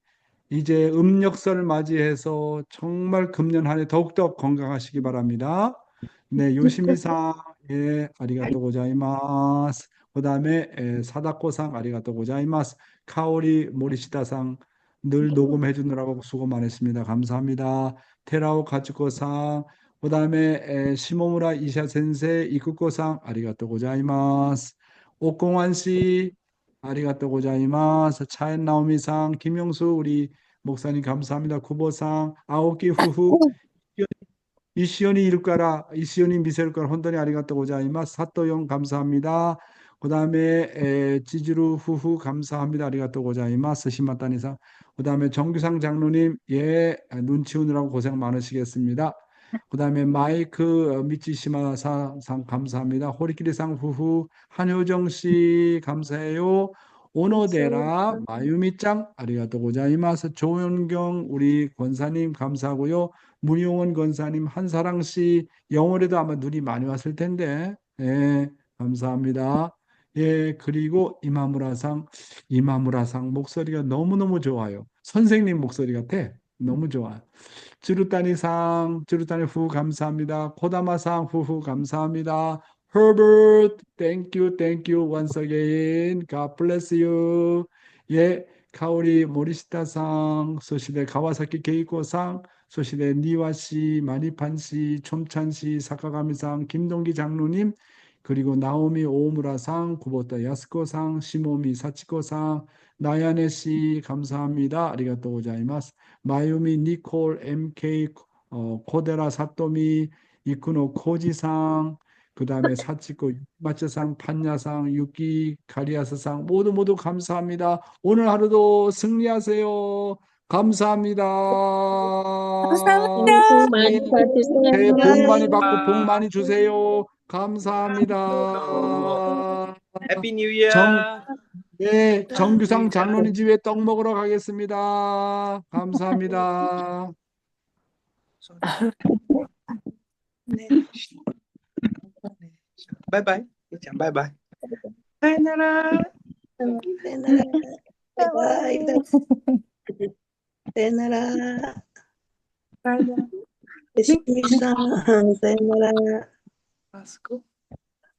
이제 음력설 맞이해서 정말 금년 한 해 더욱더 건강하시기 바랍니다. 네, 요시미상, 예, 아리가또 고자이마스. 그 다음에 사다코상 아리가또 고자이마스. 카오리 모리시다상 늘 녹음해 주느라고 수고 많으십니다. 감사합니다. 테라오 가츠코상, 그 다음에 시모무라 이샤 센세 이쿠코상 아리가또 고자이마스. 옥공환 씨 아리가또 고자이마스. 차엔 나오미상, 김영수 우리 목사님 감사합니다. 구보상, 아오키 후후, 이시연이 이루까라, 이시연이 미세루까라 혼돈이 아리가또 고자이마스. 사또용 감사합니다. 그 다음에 찌즈루 후후 감사합니다. 아리가또 고자이마스. 시마타니상. 그 다음에 정규상 장로님, 예, 눈 치우느라고 고생 많으시겠습니다. 그 다음에 마이크 미치시마상 감사합니다. 호리키리상 후후, 한효정 씨 감사해요. 오노데라 마유미짱 아리가또 고자이마스. 조현경 우리 권사님 감사하고요. 문용원 권사님, 한사랑 씨 영월에도 아마 눈이 많이 왔을 텐데, 예, 감사합니다. 예, 그리고 이마무라상 목소리가 너무너무 좋아요. 선생님 목소리 같아. 너무 좋아. 쭈루따니 후 감사합니다. 코다마상 후후 감사합니다. Herbert, thank you once again. God bless you. 예, 카오리 모리시타상, 소시대 가와사키 게이코상, 소시대 니와씨, 마니판씨, 촘찬씨, 사카가미상, 김동기 장로님, 그리고 나오미 오무라상, 구보타 야스코상, 시모미 사치코상, 나야네씨 감사합니다. 아리가또 고자이마스. 마유미 니콜, MK, 코데라 사토미, 이쿠노 코지상, 그 다음에 사치코 마츠상, 판야상, 유키 가리아스상 모두 감사합니다. 오늘 하루도 승리하세요. 감사합니다. 네, 새해 복 많이 받고 복 많이 주세요. 감사합니다. 해피 뉴 이어. 네, 정규상 장로님 집에 떡 먹으러 가겠습니다. 감사합니다. 바이바이. 바이바이. 사요나라. 바이바이. 사요나라. 사요나라. 요시미상, 사요나라. 마스크.